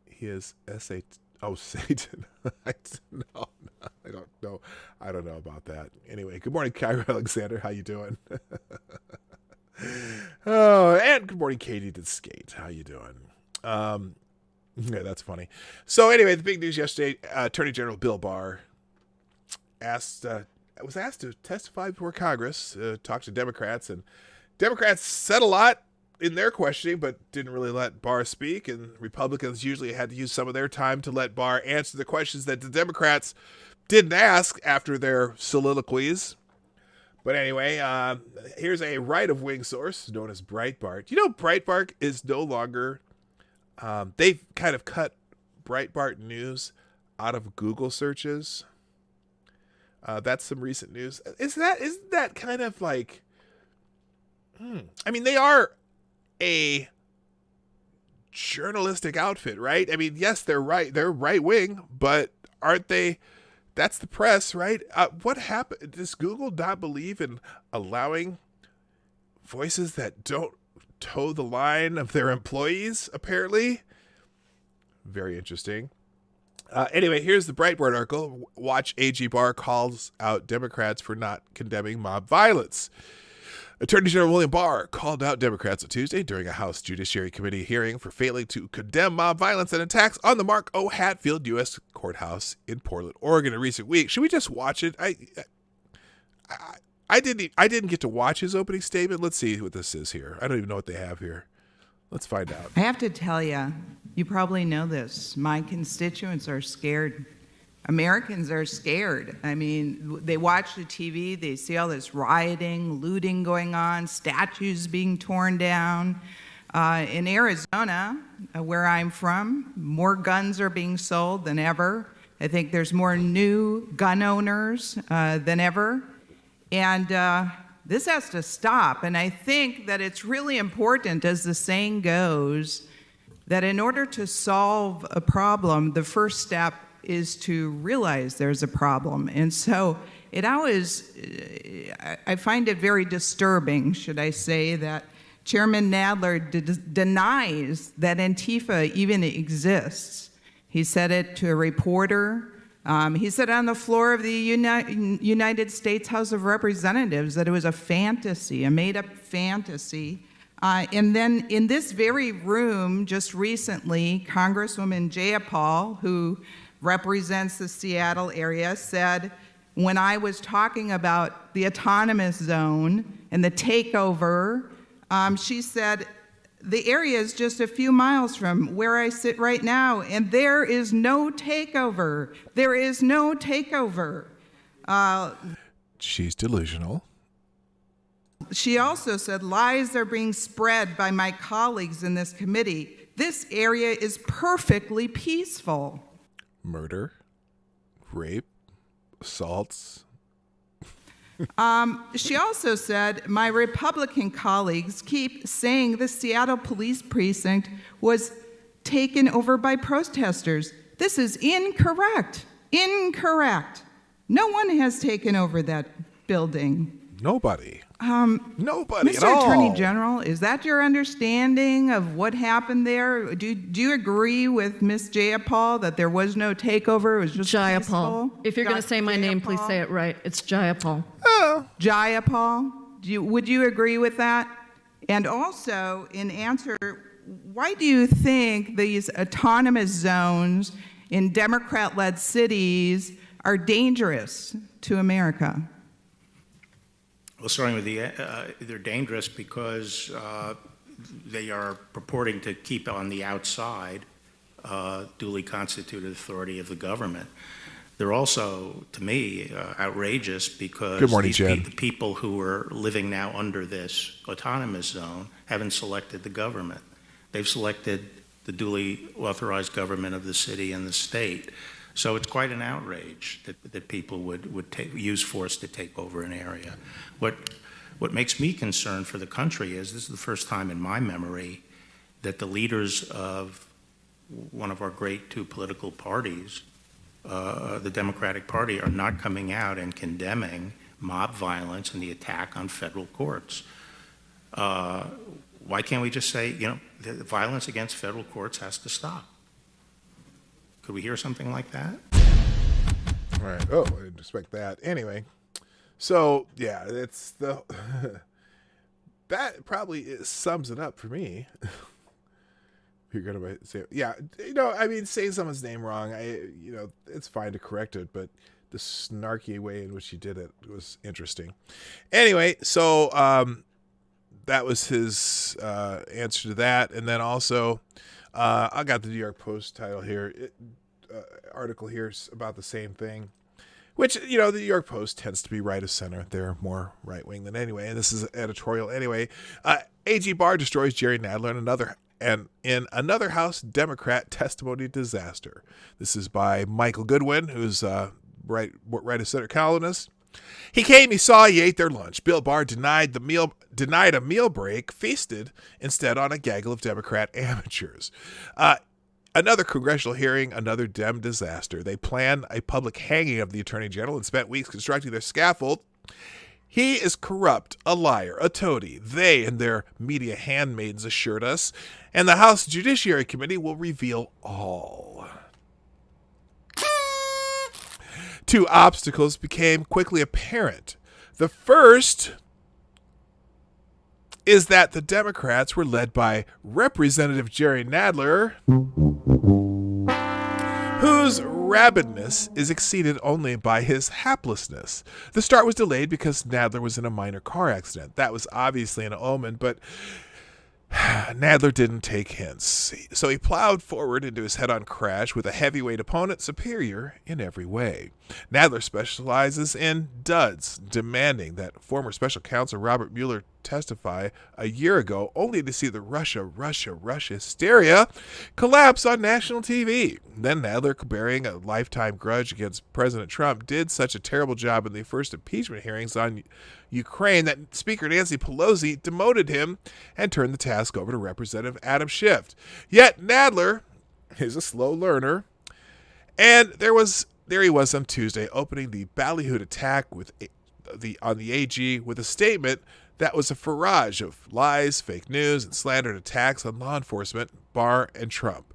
he is Satan? I don't know. I don't know about that. Anyway, good morning, Kyra Alexander. How you doing? And good morning, Katie did skate. How you doing? Yeah, that's funny. So anyway, the big news yesterday, Attorney General Bill Barr was asked to testify before Congress, talk to Democrats, and Democrats said a lot in their questioning, but didn't really let Barr speak, and Republicans usually had to use some of their time to let Barr answer the questions that the Democrats didn't ask after their soliloquies. But anyway, here's a right-of-wing source known as Breitbart. Breitbart is no longer... they've kind of cut Breitbart News out of Google searches. That's some recent news. Isn't that kind of like... I mean, they are a journalistic outfit, right? I mean, yes, they're right-wing, but aren't they... That's the press, right? What happened? Does Google not believe in allowing voices that don't toe the line of their employees, apparently? Very interesting. Anyway, here's the Breitbart article. Watch AG Barr calls out Democrats for not condemning mob violence. Attorney General William Barr called out Democrats on Tuesday during a House Judiciary Committee hearing for failing to condemn mob violence and attacks on the Mark O. Hatfield U.S. Courthouse in Portland, Oregon in recent weeks. Should we just watch it? I didn't get to watch his opening statement. Let's see what this is here. I don't even know what they have here. Let's find out. I have to tell you, you probably know this. My constituents are scared. Americans are scared. I mean, they watch the TV, they see all this rioting, looting going on, statues being torn down. In Arizona, where I'm from, more guns are being sold than ever. I think there's more new gun owners than ever. And this has to stop. And I think that it's really important, as the saying goes, that in order to solve a problem, the first step is to realize there's a problem. And so I find it very disturbing, should I say, that Chairman Nadler denies that Antifa even exists. He said it to a reporter. He said on the floor of the United States House of Representatives that it was a fantasy, a made-up fantasy. And then in this very room, just recently, Congresswoman Jayapal, who represents the Seattle area, said, when I was talking about the autonomous zone and the takeover, she said, the area is just a few miles from where I sit right now, and there is no takeover. There is no takeover. She's delusional. She also said, lies are being spread by my colleagues in this committee. This area is perfectly peaceful. Murder, rape, assaults. She also said, my Republican colleagues keep saying the Seattle police precinct was taken over by protesters. This is incorrect. Incorrect. No one has taken over that building. Nobody. Nobody Mr. at all. Attorney General, is that your understanding of what happened there? Do you agree with Ms. Jayapal that there was no takeover? It was just Jayapal. peaceful? If you're going to say my name, please say it right. It's Jayapal. Jayapal, would you agree with that? And also, in answer, why do you think these autonomous zones in Democrat-led cities are dangerous to America? Well, starting with they're dangerous because they are purporting to keep on the outside duly constituted authority of the government. They're also, to me, outrageous because Good morning, Jen. the people who are living now under this autonomous zone haven't selected the government. They've selected the duly authorized government of the city and the state. So it's quite an outrage that people would use force to take over an area. What makes me concerned for the country is this is the first time in my memory that the leaders of one of our great two political parties, the Democratic Party, are not coming out and condemning mob violence and the attack on federal courts. Why can't we just say, the violence against federal courts has to stop? Could we hear something like that? All right. Oh, I didn't expect that. Anyway, so yeah, it's the that probably sums it up for me. You're gonna say, yeah, saying someone's name wrong, it's fine to correct it, but the snarky way in which he did it was interesting. Anyway, so that was his answer to that, and then also. I got the New York Post title here, article here about the same thing, which, the New York Post tends to be right of center. They're more right wing than anyway. And this is an editorial anyway. AG Barr destroys Jerry Nadler in another House Democrat testimony disaster. This is by Michael Goodwin, who's right of center columnist. He came, he saw, he ate their lunch. Bill Barr denied a meal break, feasted instead on a gaggle of Democrat amateurs. Another congressional hearing, another Dem disaster. They planned a public hanging of the Attorney General and spent weeks constructing their scaffold. He is corrupt, a liar, a toady. They and their media handmaidens assured us, and the House Judiciary Committee will reveal all. Two obstacles became quickly apparent. The first is that the Democrats were led by Representative Jerry Nadler, whose rabidness is exceeded only by his haplessness. The start was delayed because Nadler was in a minor car accident. That was obviously an omen, but Nadler didn't take hints, so he plowed forward into his head-on crash with a heavyweight opponent superior in every way. Nadler specializes in duds, demanding that former special counsel Robert Mueller testify a year ago, only to see the Russia hysteria collapse on national TV. Then Nadler, bearing a lifetime grudge against President Trump, did such a terrible job in the first impeachment hearings on Ukraine that Speaker Nancy Pelosi demoted him and turned the task over to Representative Adam Schiff. Yet Nadler is a slow learner, and there he was on Tuesday opening the ballyhooed attack on the AG with a statement that was a barrage of lies, fake news, and slandered attacks on law enforcement, Barr, and Trump.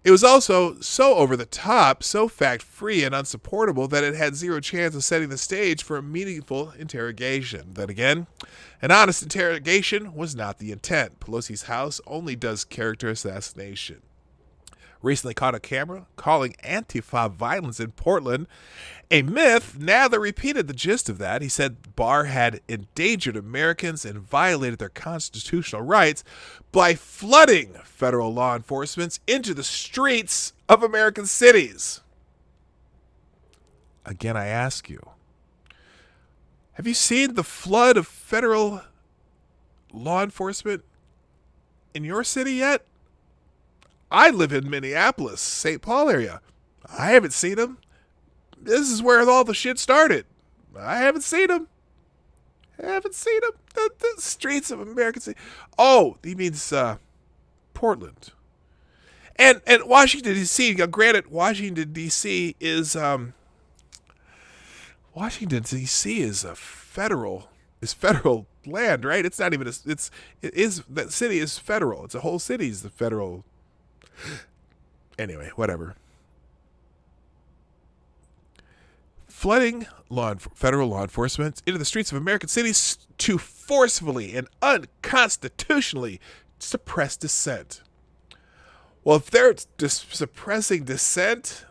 It was also so over the top, so fact-free and unsupportable that it had zero chance of setting the stage for a meaningful interrogation. Then again, an honest interrogation was not the intent. Pelosi's house only does character assassination. Recently caught on camera calling Antifa violence in Portland a myth. Nadler repeated the gist of that. He said Barr had endangered Americans and violated their constitutional rights by flooding federal law enforcement into the streets of American cities. Again, I ask you, have you seen the flood of federal law enforcement in your city yet? I live in Minneapolis, St. Paul area. I haven't seen them. This is where all the shit started. I haven't seen them. The streets of American City. Oh, he means Portland. And Washington, D.C., granted, Washington, D.C. is, Washington D.C. is federal land, right? It's not even it is that city is federal. It's a whole city is the federal. Anyway, whatever. Flooding federal law enforcement into the streets of American cities to forcefully and unconstitutionally suppress dissent. Well, if they're suppressing dissent,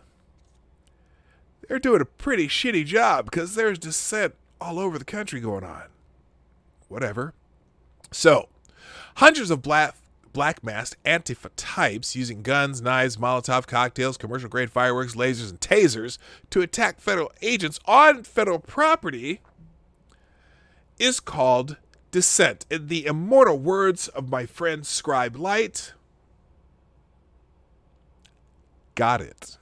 they're doing a pretty shitty job because there's dissent all over the country going on. Whatever. So, hundreds of black masked Antifa types using guns, knives, Molotov cocktails, commercial grade fireworks, lasers, and tasers to attack federal agents on federal property is called dissent. In the immortal words of my friend Scribe Light, got it.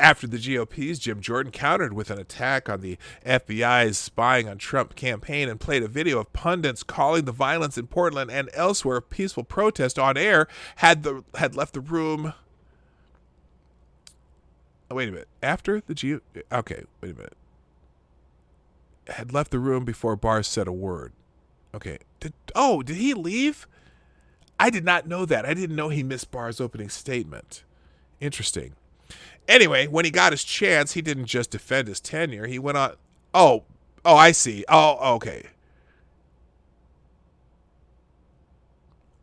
After the GOP's Jim Jordan countered with an attack on the FBI's spying on Trump campaign and played a video of pundits calling the violence in Portland and elsewhere peaceful protest on air, had left the room. Oh, wait a minute. After the okay, wait a minute. Had left the room before Barr said a word. Okay. Did he leave? I did not know that. I didn't know he missed Barr's opening statement. Interesting. Anyway, when he got his chance, he didn't just defend his tenure. He went on. Oh, I see. Oh, okay.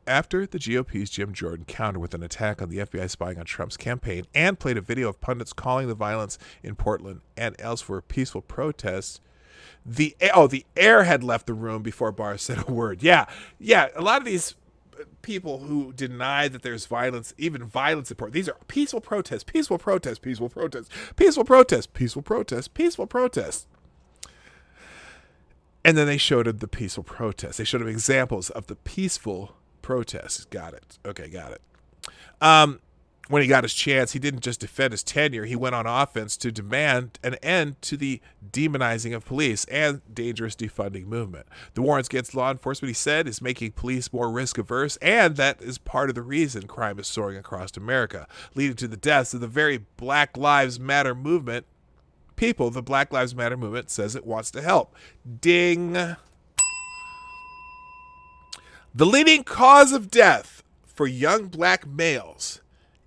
After the GOP's Jim Jordan countered with an attack on the FBI spying on Trump's campaign and played a video of pundits calling the violence in Portland and elsewhere peaceful protests, the air had left the room before Barr said a word. Yeah. A lot of these people who deny that there's violence, even violence in Portland, these are peaceful protests. And then they showed him the peaceful protests. They showed him examples of the peaceful protests. Got it. Okay, got it. When he got his chance, he didn't just defend his tenure. He went on offense to demand an end to the demonizing of police and dangerous defunding movement. The war against law enforcement, he said, is making police more risk-averse, and that is part of the reason crime is soaring across America, leading to the deaths of the very Black Lives Matter movement. The Black Lives Matter movement says it wants to help. Ding. The leading cause of death for young black males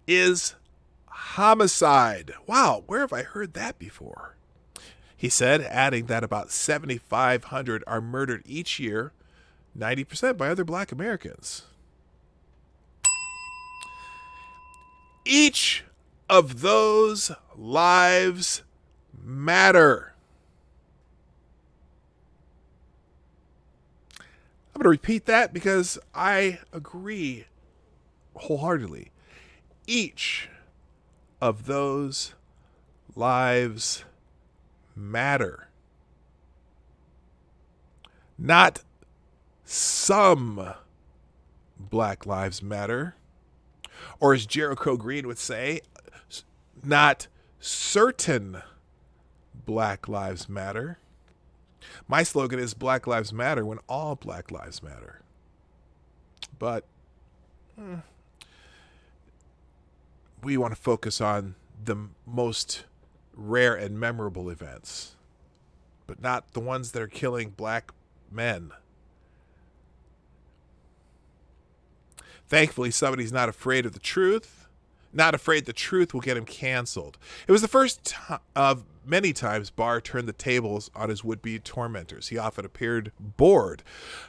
is homicide. Wow, where have I heard that before? He said, adding that about 7,500 are murdered each year, 90% by other black Americans. Each of those lives matter. I'm going to repeat that because I agree wholeheartedly. Each of those lives matter. Not some Black Lives Matter. Or as Jericho Green would say, not certain Black Lives Matter. My slogan is Black Lives Matter when all Black Lives matter. But we want to focus on the most rare and memorable events, but not the ones that are killing black men. Thankfully, somebody's not afraid of the truth, not afraid the truth will get him canceled. It was the first of many times Barr turned the tables on his would-be tormentors. He often appeared bored.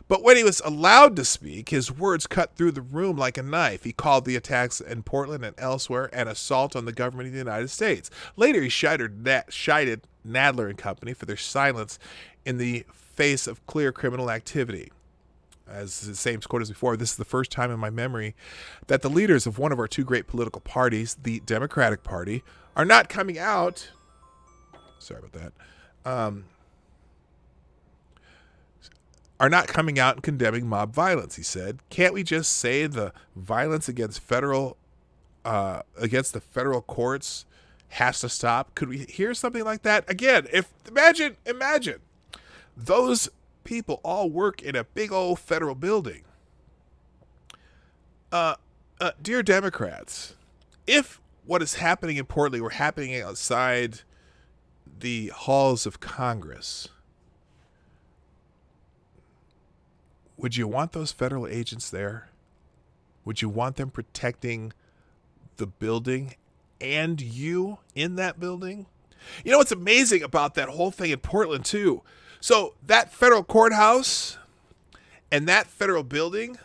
But when he was allowed to speak, his words cut through the room like a knife. He called the attacks in Portland and elsewhere an assault on the government of the United States. Later, he chided Nadler and company for their silence in the face of clear criminal activity. As the same quote as before, this is the first time in my memory that the leaders of one of our two great political parties, the Democratic Party, are not coming out. Sorry about that. Are not coming out and condemning mob violence, he said. Can't we just say the violence against against the federal courts has to stop? Could we hear something like that? Again, imagine those people all work in a big old federal building. Dear Democrats, if what is happening in Portland were happening outside the halls of Congress, would you want those federal agents there? Would you want them protecting the building and you in that building? You know what's amazing about that whole thing in Portland, too? So that federal courthouse and that federal building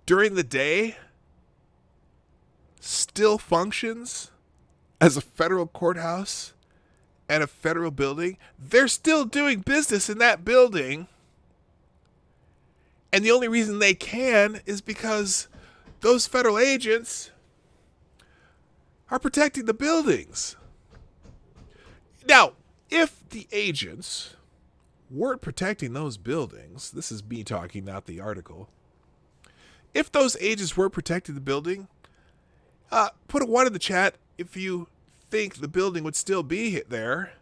during the day still functions as a federal courthouse and a federal building. They're still doing business in that building. And the only reason they can is because those federal agents are protecting the buildings. Now, if the agents weren't protecting those buildings, this is me talking, not the article. If those agents were protecting the building, put a 1 in the chat if you think the building would still be there.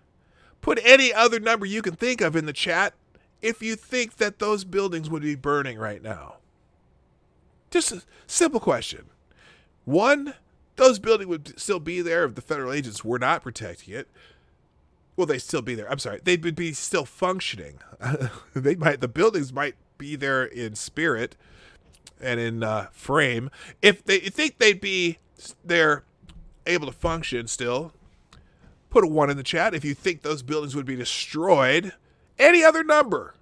Put any other number you can think of in the chat if you think that those buildings would be burning right now. Just a simple question. 1, those buildings would still be there if the federal agents were not protecting it. Well, they'd still be there. I'm sorry. They would be still functioning. The buildings might be there in spirit and in frame. If they think they'd be there able to function still, put a 1 in the chat. If you think those buildings would be destroyed, any other number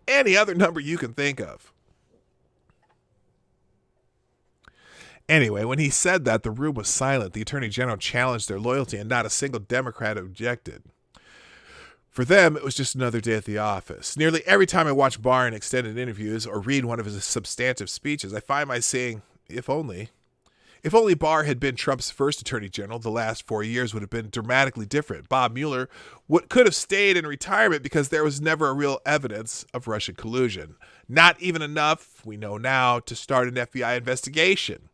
you can think of. Anyway, when he said that, the room was silent. The Attorney General challenged their loyalty, and not a single Democrat objected. For them, it was just another day at the office. Nearly every time I watch Barr in extended interviews or read one of his substantive speeches, I find myself saying, if only. If only Barr had been Trump's first attorney general, the last 4 years would have been dramatically different. Bob Mueller could have stayed in retirement because there was never a real evidence of Russian collusion. Not even enough, we know now, to start an FBI investigation.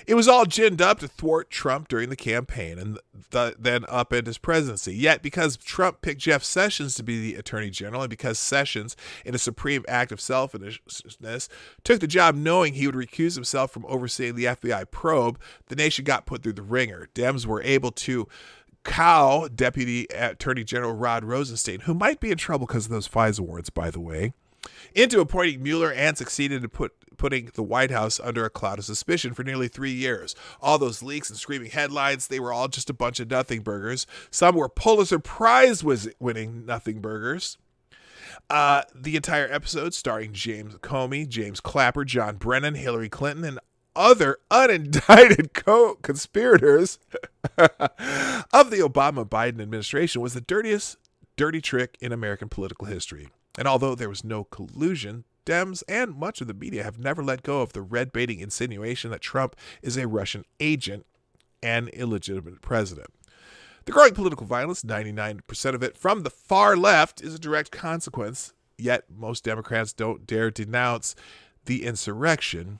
It was all ginned up to thwart Trump during the campaign and then upend his presidency. Yet, because Trump picked Jeff Sessions to be the attorney general, and because Sessions, in a supreme act of selfishness, took the job knowing he would recuse himself from overseeing the FBI probe, the nation got put through the ringer. Dems were able to cow Deputy Attorney General Rod Rosenstein, who might be in trouble because of those FISA warrants, by the way, into appointing Mueller, and succeeded in putting the White House under a cloud of suspicion for nearly 3 years. All those leaks and screaming headlines, they were all just a bunch of nothing burgers. Some were Pulitzer Prize winning nothing burgers. The entire episode starring James Comey, James Clapper, John Brennan, Hillary Clinton, and other unindicted co-conspirators of the Obama-Biden administration was the dirtiest dirty trick in American political history. And although there was no collusion, Dems and much of the media have never let go of the red-baiting insinuation that Trump is a Russian agent and illegitimate president. The growing political violence, 99% of it from the far left, is a direct consequence, yet most Democrats don't dare denounce the insurrection.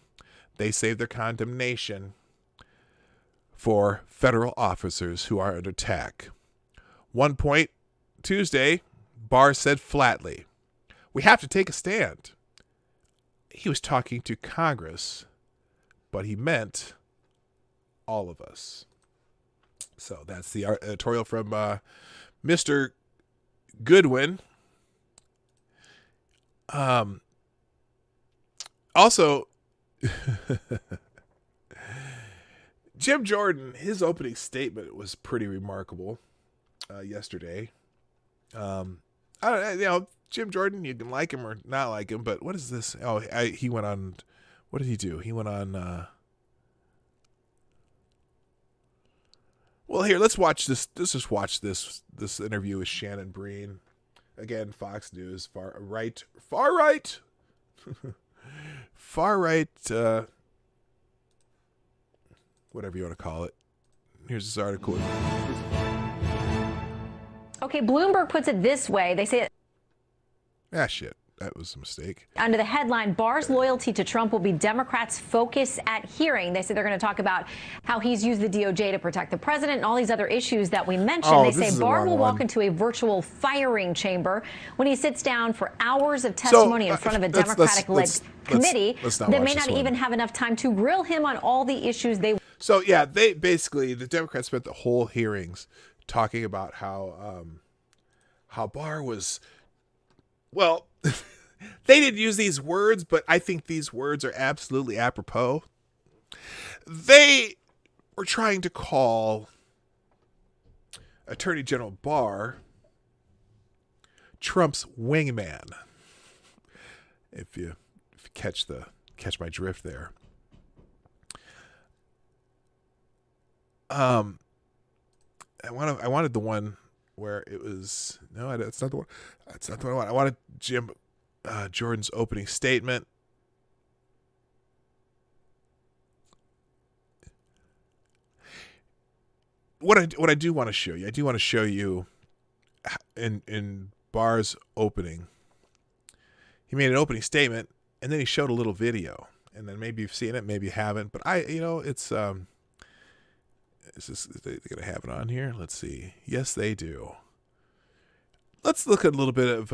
They save their condemnation for federal officers who are under attack. One point, Tuesday, Barr said flatly, "We have to take a stand." He was talking to Congress, but he meant all of us. So that's the editorial from Mr. Goodwin. Also, Jim Jordan, his opening statement was pretty remarkable yesterday. I don't, Jim Jordan, you can like him or not like him, but what is this? Oh, he went on. What did he do? He went on. Well, here, let's watch this. Let's just watch this interview with Shannon Breen. Again, Fox News, far right, far right, whatever you want to call it. Here's this article. Okay, Bloomberg puts it this way. They say, Shit. That was a mistake. Under the headline, Barr's loyalty to Trump will be Democrats' focus at hearing. They say they're going to talk about how he's used the DOJ to protect the president and all these other issues that we mentioned. They say Barr will walk into a virtual firing chamber when he sits down for hours of testimony in front of a Democratic-led committee that may not even have enough time to grill him on all the issues they... So, yeah, they basically, the Democrats spent the whole hearings talking about how Barr was, well, they didn't use these words, but I think these words are absolutely apropos. They were trying to call Attorney General Barr Trump's wingman. If you catch my drift there. I wanted the one where it was it's not the one. That's not the one I want. I wanted Jim Jordan's opening statement. What I do want to show you, I do want to show you in Barr's opening. He made an opening statement and then he showed a little video, and then maybe you've seen it, maybe you haven't, but it's is they gonna have it on here? Let's see. Yes, they do. Let's look at a little bit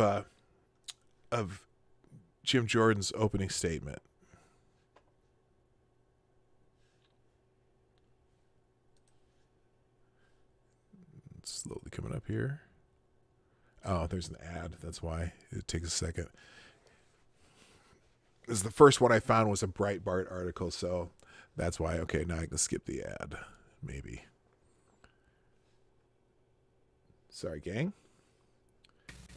of Jim Jordan's opening statement. It's slowly coming up here. Oh, there's an ad. That's why it takes a second. This is the first one I found was a Breitbart article, so that's why. Okay, now I can skip the ad. Maybe. Sorry, gang.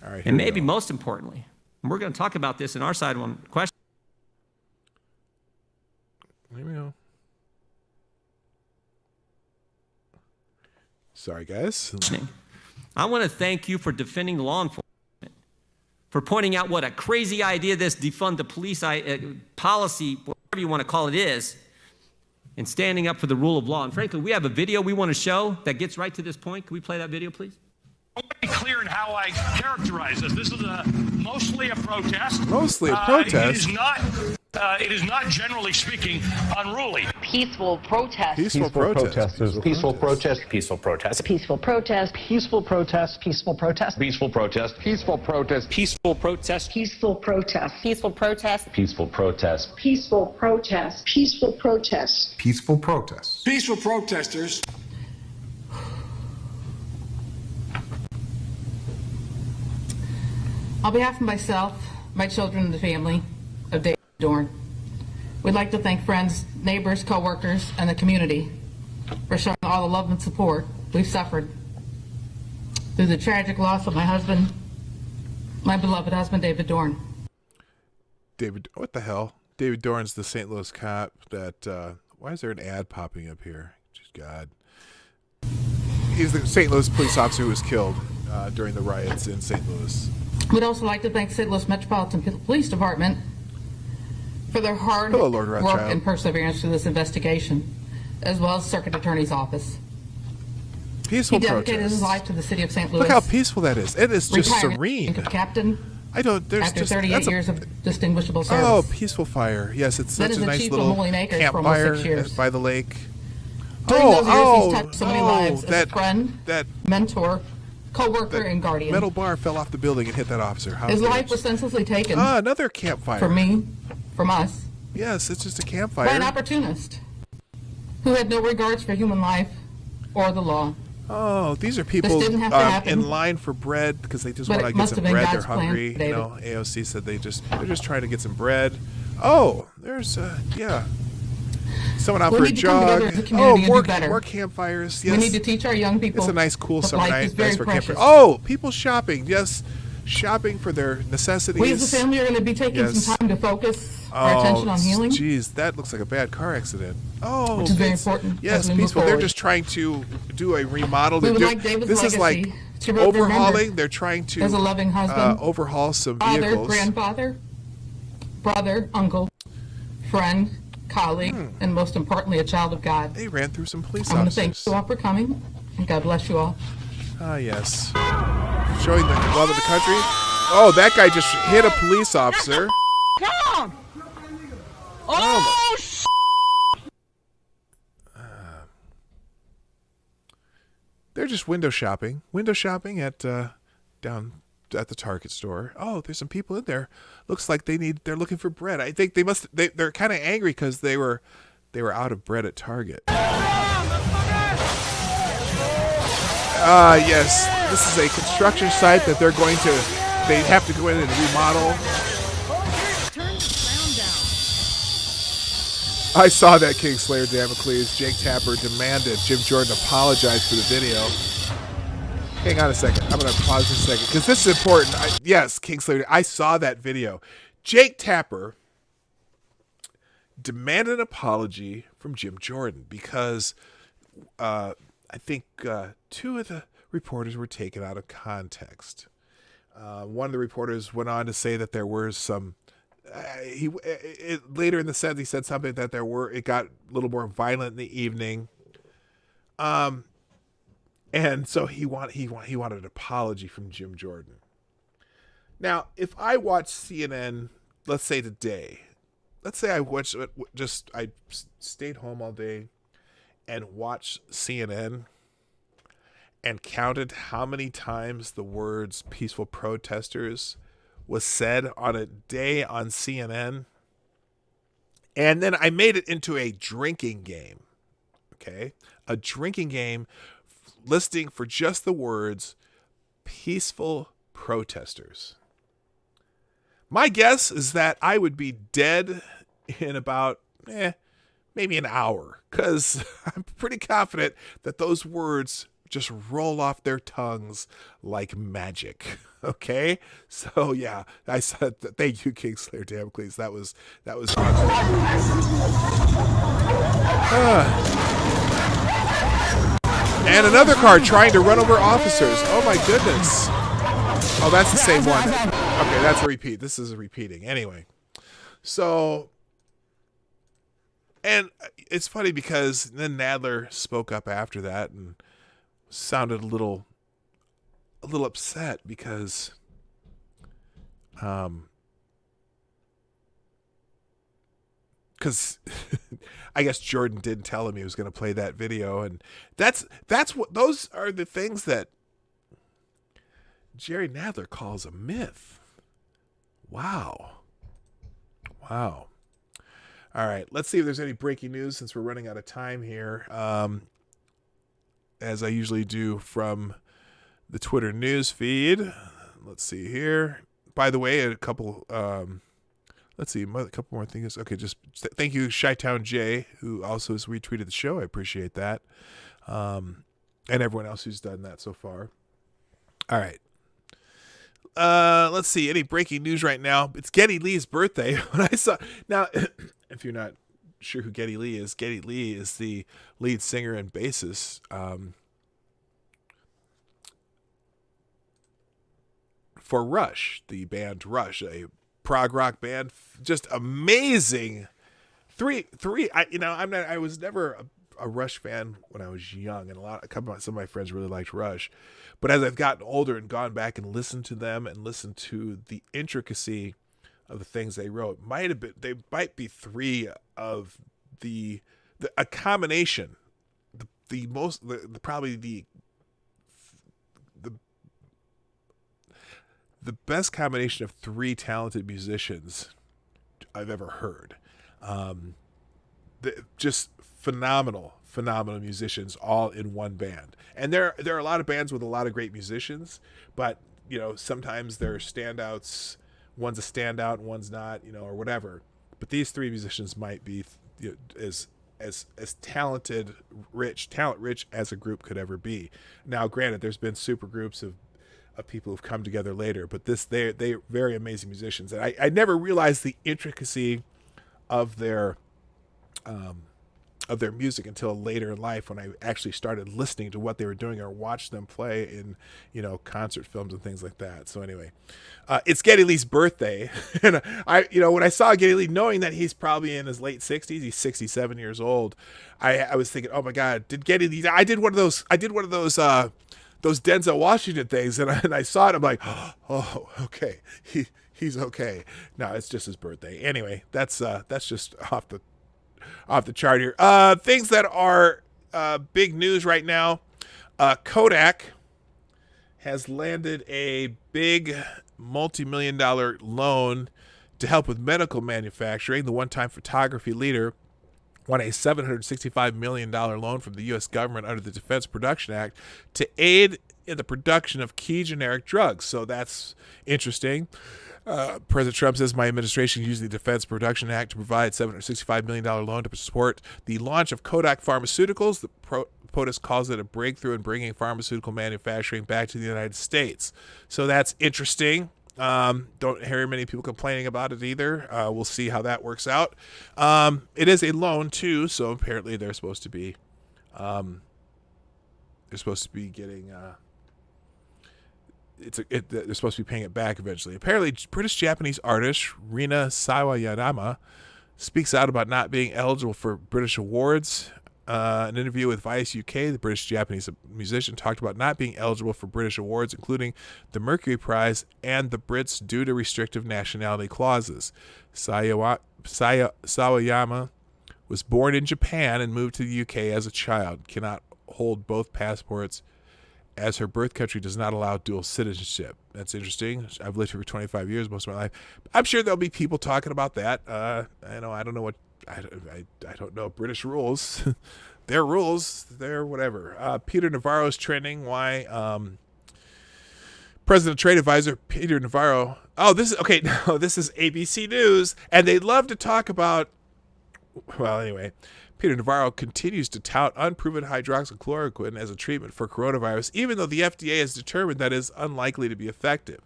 All right. And maybe most importantly, and we're going to talk about this in our side one question. Here we go. Sorry, guys. I want to thank you for defending law enforcement, for pointing out what a crazy idea this defund the police policy, whatever you want to call it, is, and standing up for the rule of law. And frankly, we have a video we want to show that gets right to this point. Can we play that video, please? I want to be clear in how I characterize this. This is mostly a protest. Mostly a protest. It is not, generally speaking, unruly. Peaceful protest. Peaceful protest. Peaceful protest. Peaceful protest. Peaceful protest. Peaceful protest. Peaceful protest. Peaceful protest. Peaceful protest. Peaceful protest. Peaceful protest. Peaceful protest. Peaceful protest. Peaceful protest. Peaceful protest. Peaceful protest. Peaceful protesters. On behalf of myself, my children, and the family of David Dorn, we'd like to thank friends, neighbors, co-workers, and the community for showing all the love and support we've suffered through the tragic loss of my husband, my beloved husband, David Dorn. David, what the hell? David Dorn's the St. Louis cop that, why is there an ad popping up here? Just God. He's the St. Louis police officer who was killed during the riots in St. Louis. We'd also like to thank St. Louis Metropolitan Police Department for their hard work and perseverance through this investigation, as well as Circuit Attorney's Office. Peaceful protest. He dedicated his life to the city of St. Louis. Look how peaceful that is. It is just serene. Captain. There's after just 38 years of distinguishable service. Oh, peaceful fire. Yes, it's such a nice little campfire by the lake. During those years, he's touched so many lives as a friend, mentor, co-worker, and guardian. Metal bar fell off the building and hit that officer. His life was senselessly taken. Another campfire. From me, from us. Yes, it's just a campfire. By an opportunist who had no regards for human life or the law. Oh, these are people in line for bread because they just want to get some bread. They're hungry. You know, AOC said they're just trying to get some bread. Oh, there's someone out for a jog. Oh, more campfires. Yes. We need to teach our young people. It's a nice, cool summer night. Nice for campfire. Oh, people shopping. Yes, shopping for their necessities. We as a family are going to be taking some time to focus our attention on healing. Geez, that looks like a bad car accident. Oh, which is very important. Yes, peaceful. They're just trying to do a remodel. We would like David's this is like overhauling. They're trying to as a loving husband, overhaul some father, vehicles. Grandfather, brother, uncle, friend, colleague, and most importantly, a child of God. They ran through some police officers. I want to officers. thank you all for coming, and God bless you all. Yes. Showing the love of the country. Oh, that guy just hit a police officer. Come! Oh, shit! They're just window shopping. Window shopping at down at the Target store. Oh, there's some people in there. Looks like they're looking for bread. I think they're kind of angry because they were out of bread at Target. Yes, this is a construction site that they have to go in and remodel. I saw that, Kingslayer Damocles. Jake Tapper demanded Jim Jordan apologize for the video. Hang on a second. I'm going to pause a second because this is important. Yes, Kingslayer, I saw that video. Jake Tapper demanded an apology from Jim Jordan because I think two of the reporters were taken out of context. One of the reporters went on to say that there were some. Later in the sentence, he said something that it got a little more violent in the evening. And so he wanted an apology from Jim Jordan. Now, if I watch CNN, let's say today, let's say I stayed home all day and watched CNN and counted how many times the words peaceful protesters was said on a day on CNN, and then I made it into a drinking game, okay? A drinking game listing for just the words peaceful protesters. My guess is that I would be dead in about maybe an hour, because I'm pretty confident that those words just roll off their tongues like magic. Okay, so yeah, I said thank you, Kingslayer Damocles. That was and another car trying to run over officers. Oh my goodness. Oh, that's the same one. Okay, that's a repeat. This is a repeating. Anyway, so, and it's funny because then Nadler spoke up after that and sounded a little upset because I guess Jordan didn't tell him he was going to play that video, and that's what those are the things that Jerry Nadler calls a myth. Wow. All right, let's see if there's any breaking news since we're running out of time here. As I usually do from the Twitter news feed. Let's see here. By the way, a couple more things. Okay, just thank you, Chi-Town J, who also has retweeted the show. I appreciate that. And everyone else who's done that so far. All right. Let's see. Any breaking news right now? It's Geddy Lee's birthday. When I saw now, if you're not sure who Geddy Lee is the lead singer and bassist for Rush, the band Rush, a prog rock band, just amazing. I was never a Rush fan when I was young, and some of my friends really liked Rush. But as I've gotten older and gone back and listened to them and listened to the intricacy of the things they wrote, they might be three of a combination, the best combination of three talented musicians I've ever heard. Just phenomenal musicians all in one band. And there are a lot of bands with a lot of great musicians, but sometimes there are standouts. One's a standout and one's not, or whatever. But these three musicians might be as talent rich as a group could ever be. Now, granted, there's been super groups of people who've come together later, but they're very amazing musicians. And I never realized the intricacy of their music until later in life, when I actually started listening to what they were doing or watched them play in, concert films and things like that. So anyway, it's Geddy Lee's birthday. And when I saw Geddy Lee, knowing that he's probably in his late 60s, he's 67 years old, I was thinking, oh my God, did Geddy Lee, I did one of those Denzel Washington things, and I saw it. I'm like, oh, okay, he's okay. No, it's just his birthday. Anyway, that's just off the chart here. Things that are big news right now. Kodak has landed a big multi-million-dollar loan to help with medical manufacturing. The one-time photography leader won a $765 million loan from the U.S. government under the Defense Production Act to aid in the production of key generic drugs. So that's interesting. President Trump says my administration used the Defense Production Act to provide $765 million loan to support the launch of Kodak Pharmaceuticals. The POTUS calls it a breakthrough in bringing pharmaceutical manufacturing back to the United States. So that's interesting. Don't hear many people complaining about it either. We'll see how that works out. It is a loan too, so apparently they're supposed to be getting they're supposed to be paying it back eventually. Apparently, British-Japanese artist Rina Sawayama speaks out about not being eligible for British awards. An interview with Vice UK, the British-Japanese musician talked about not being eligible for British awards, including the Mercury Prize and the Brits, due to restrictive nationality clauses. Sawayama was born in Japan and moved to the UK as a child. Cannot hold both passports as her birth country does not allow dual citizenship. That's interesting. I've lived here for 25 years, most of my life. I'm sure there'll be people talking about that. I don't know what. I don't know British rules. Their rules. Their whatever. Peter Navarro's trending. Why? President Trade Advisor Peter Navarro. Oh, this is okay. No, this is ABC News, and they love to talk about. Well, anyway. Peter Navarro continues to tout unproven hydroxychloroquine as a treatment for coronavirus, even though the FDA has determined that it is unlikely to be effective.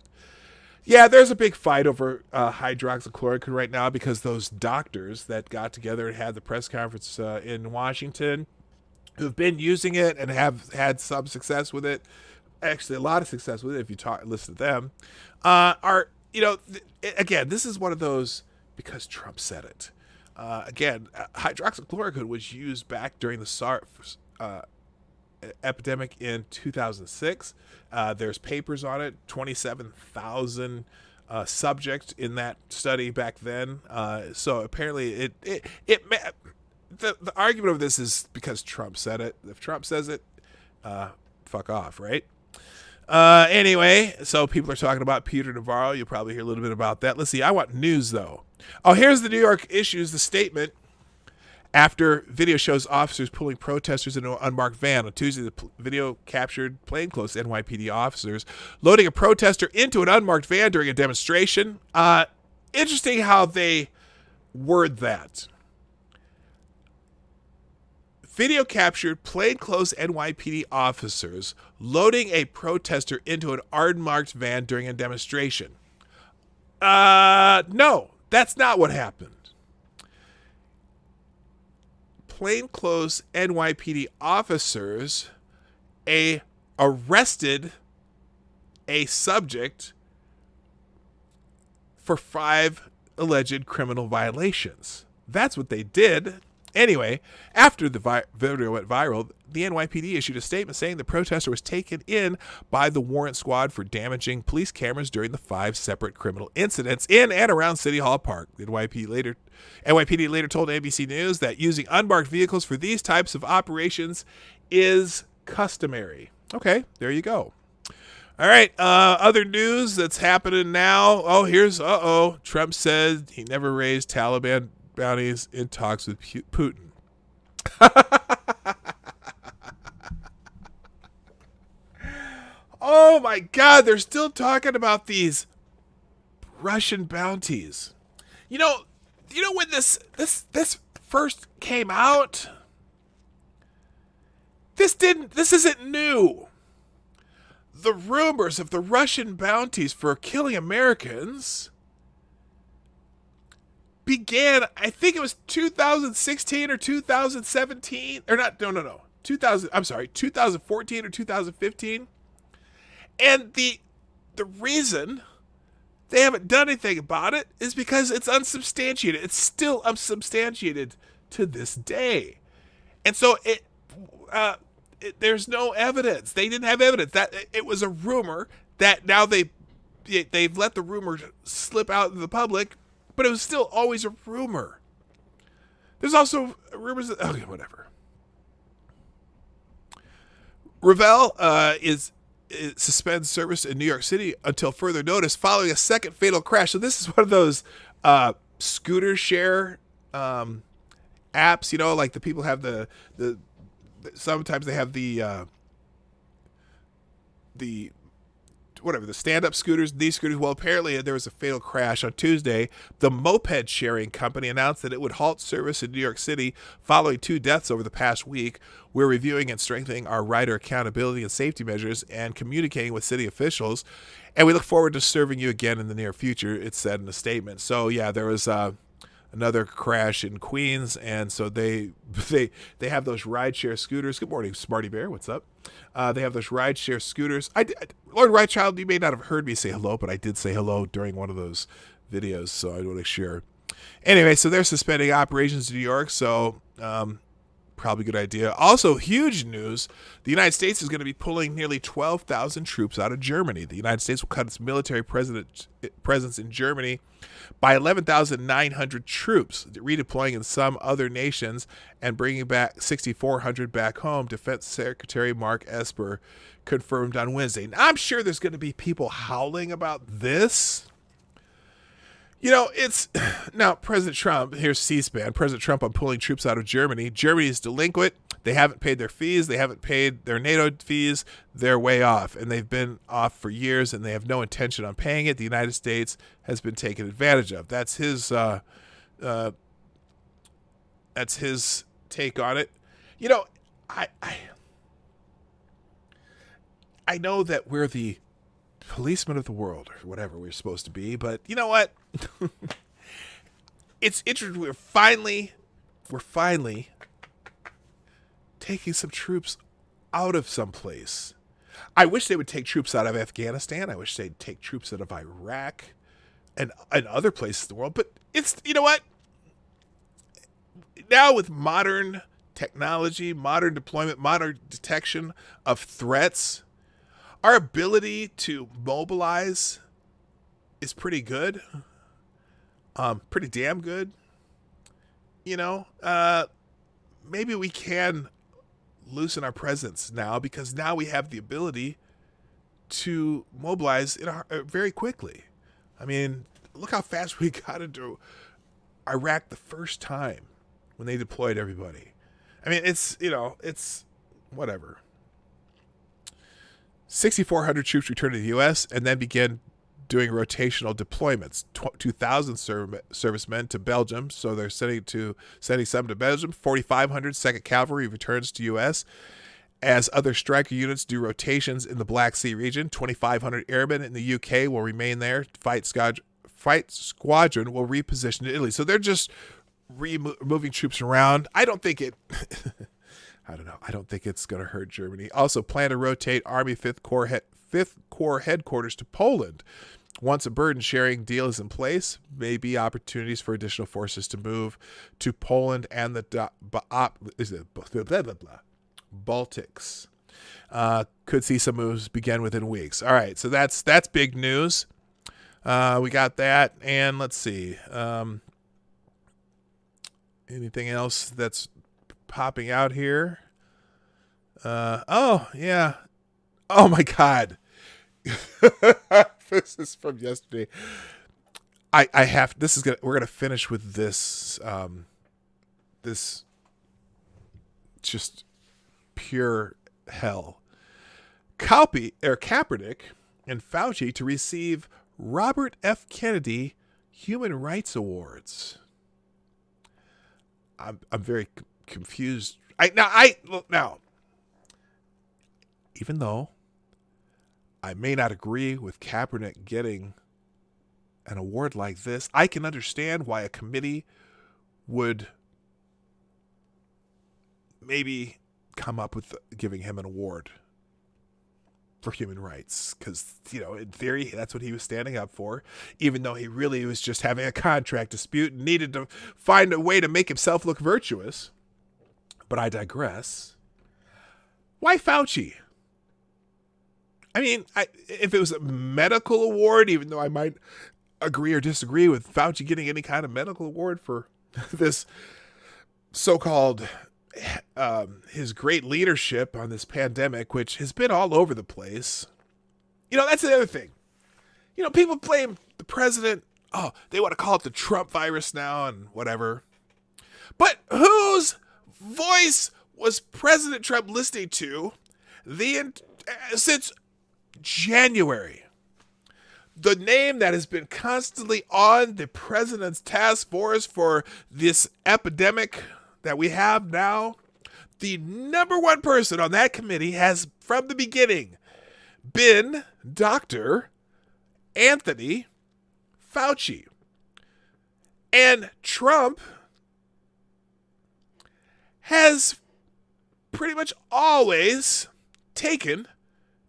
Yeah, there's a big fight over hydroxychloroquine right now because those doctors that got together and had the press conference in Washington, who've been using it and have had some success with it, actually a lot of success with it if you listen to them, are, again, this is one of those because Trump said it. Hydroxychloroquine was used back during the SARS epidemic in 2006. There's papers on it, 27,000 subjects in that study back then. So apparently the argument of this is because Trump said it. If Trump says it, fuck off, right? Anyway, so people are talking about Peter Navarro. You'll probably hear a little bit about that. Let's see. I want news, though. Oh, here's the New York issues, the statement. After video shows officers pulling protesters into an unmarked van. On Tuesday, the video captured plainclothes NYPD officers loading a protester into an unmarked van during a demonstration. Interesting how they word that. Video captured plainclothes NYPD officers loading a protester into an unmarked van during a demonstration. No, that's not what happened. Plainclothes NYPD officers arrested a subject for 5 alleged criminal violations. That's what they did. Anyway, after the video went viral, the NYPD issued a statement saying the protester was taken in by the warrant squad for damaging police cameras during the 5 separate criminal incidents in and around City Hall Park. The NYPD later told ABC News that using unmarked vehicles for these types of operations is customary. Okay, there you go. All right, other news that's happening now. Oh, here's, Trump said he never raised Taliban bounties in talks with Putin. Oh my God, they're still talking about these Russian bounties. You know when this first came out? This isn't new. The rumors of the Russian bounties for killing Americans began, I think it was 2016 or 2017, or not, no, 2014 or 2015. And the reason they haven't done anything about it is because it's unsubstantiated. It's still unsubstantiated to this day. And so there's no evidence. They didn't have evidence. That it was a rumor that now they've let the rumor slip out in the public, but it was still always a rumor. There's also rumors that, okay, whatever. Revell suspends service in New York City until further notice following a second fatal crash. So this is one of those scooter share apps, you know, like the people have the sometimes they have the whatever, the stand-up scooters, these scooters. Well, apparently there was a fatal crash on Tuesday. The moped sharing company announced that it would halt service in New York City following 2 deaths over the past week. We're reviewing and strengthening our rider accountability and safety measures and communicating with city officials, and we look forward to serving you again in the near future, it said in a statement. So yeah, there was another crash in Queens, and so they have those rideshare scooters. Good morning, Smarty Bear. What's up? They have those rideshare scooters. Lord Rightchild, you may not have heard me say hello, but I did say hello during one of those videos, so I want to make sure. Anyway, so they're suspending operations in New York, so probably a good idea. Also, huge news, the United States is going to be pulling nearly 12,000 troops out of Germany. The United States will cut its military presence in Germany by 11,900 troops, redeploying in some other nations and bringing back 6,400 back home, Defense Secretary Mark Esper confirmed on Wednesday. Now, I'm sure there's going to be people howling about this. You know, it's now President Trump, here's C-SPAN, President Trump on pulling troops out of Germany. Germany is delinquent. They haven't paid their fees. They haven't paid their NATO fees. They're way off, and they've been off for years, and they have no intention on paying it. The United States has been taken advantage of. That's his take on it. You know, I know that we're the policemen of the world, or whatever we're supposed to be, but you know what? It's interesting. We're finally taking some troops out of some place. I wish they would take troops out of Afghanistan. I wish they'd take troops out of Iraq and other places in the world. But it's, you know what? Now with modern technology, modern deployment, modern detection of threats, our ability to mobilize is pretty good. Pretty damn good. You know, maybe we can loosen our presence now, because now we have the ability to mobilize very quickly. I mean, look how fast we got into Iraq the first time when they deployed everybody. I mean, it's, you know, it's whatever. 6,400 troops returned to the U.S. and then began doing rotational deployments. 2,000 servicemen to Belgium, so they're sending some to Belgium. 4,500 2nd Cavalry returns to U.S. as other striker units do rotations in the Black Sea region. 2,500 airmen in the U.K. will remain there. Fight squadron will reposition to Italy. So they're just moving troops around. I don't think it's going to hurt Germany. Also plan to rotate Army 5th Corps headquarters to Poland. Once a burden-sharing deal is in place, may be opportunities for additional forces to move to Poland and the Baltics. Could see some moves begin within weeks. All right, so that's big news. We got that, and let's see. Anything else that's popping out here? Oh, yeah. Oh, my God. This is from yesterday. We're going to finish with this, this just pure hell. Kaepernick and Fauci to receive Robert F. Kennedy Human Rights Awards. I'm very confused. Now, even though I may not agree with Kaepernick getting an award like this, I can understand why a committee would maybe come up with giving him an award for human rights, because, you know, in theory, that's what he was standing up for, even though he really was just having a contract dispute and needed to find a way to make himself look virtuous. But I digress. Why Fauci? I mean, if it was a medical award, even though I might agree or disagree with Fauci getting any kind of medical award for this so-called his great leadership on this pandemic, which has been all over the place. You know, that's the other thing. You know, people blame the president. Oh, they want to call it the Trump virus now and whatever. But whose voice was President Trump listening to since January? The name that has been constantly on the president's task force for this epidemic that we have now, the number one person on that committee has, from the beginning, been Dr. Anthony Fauci. And Trump has pretty much always taken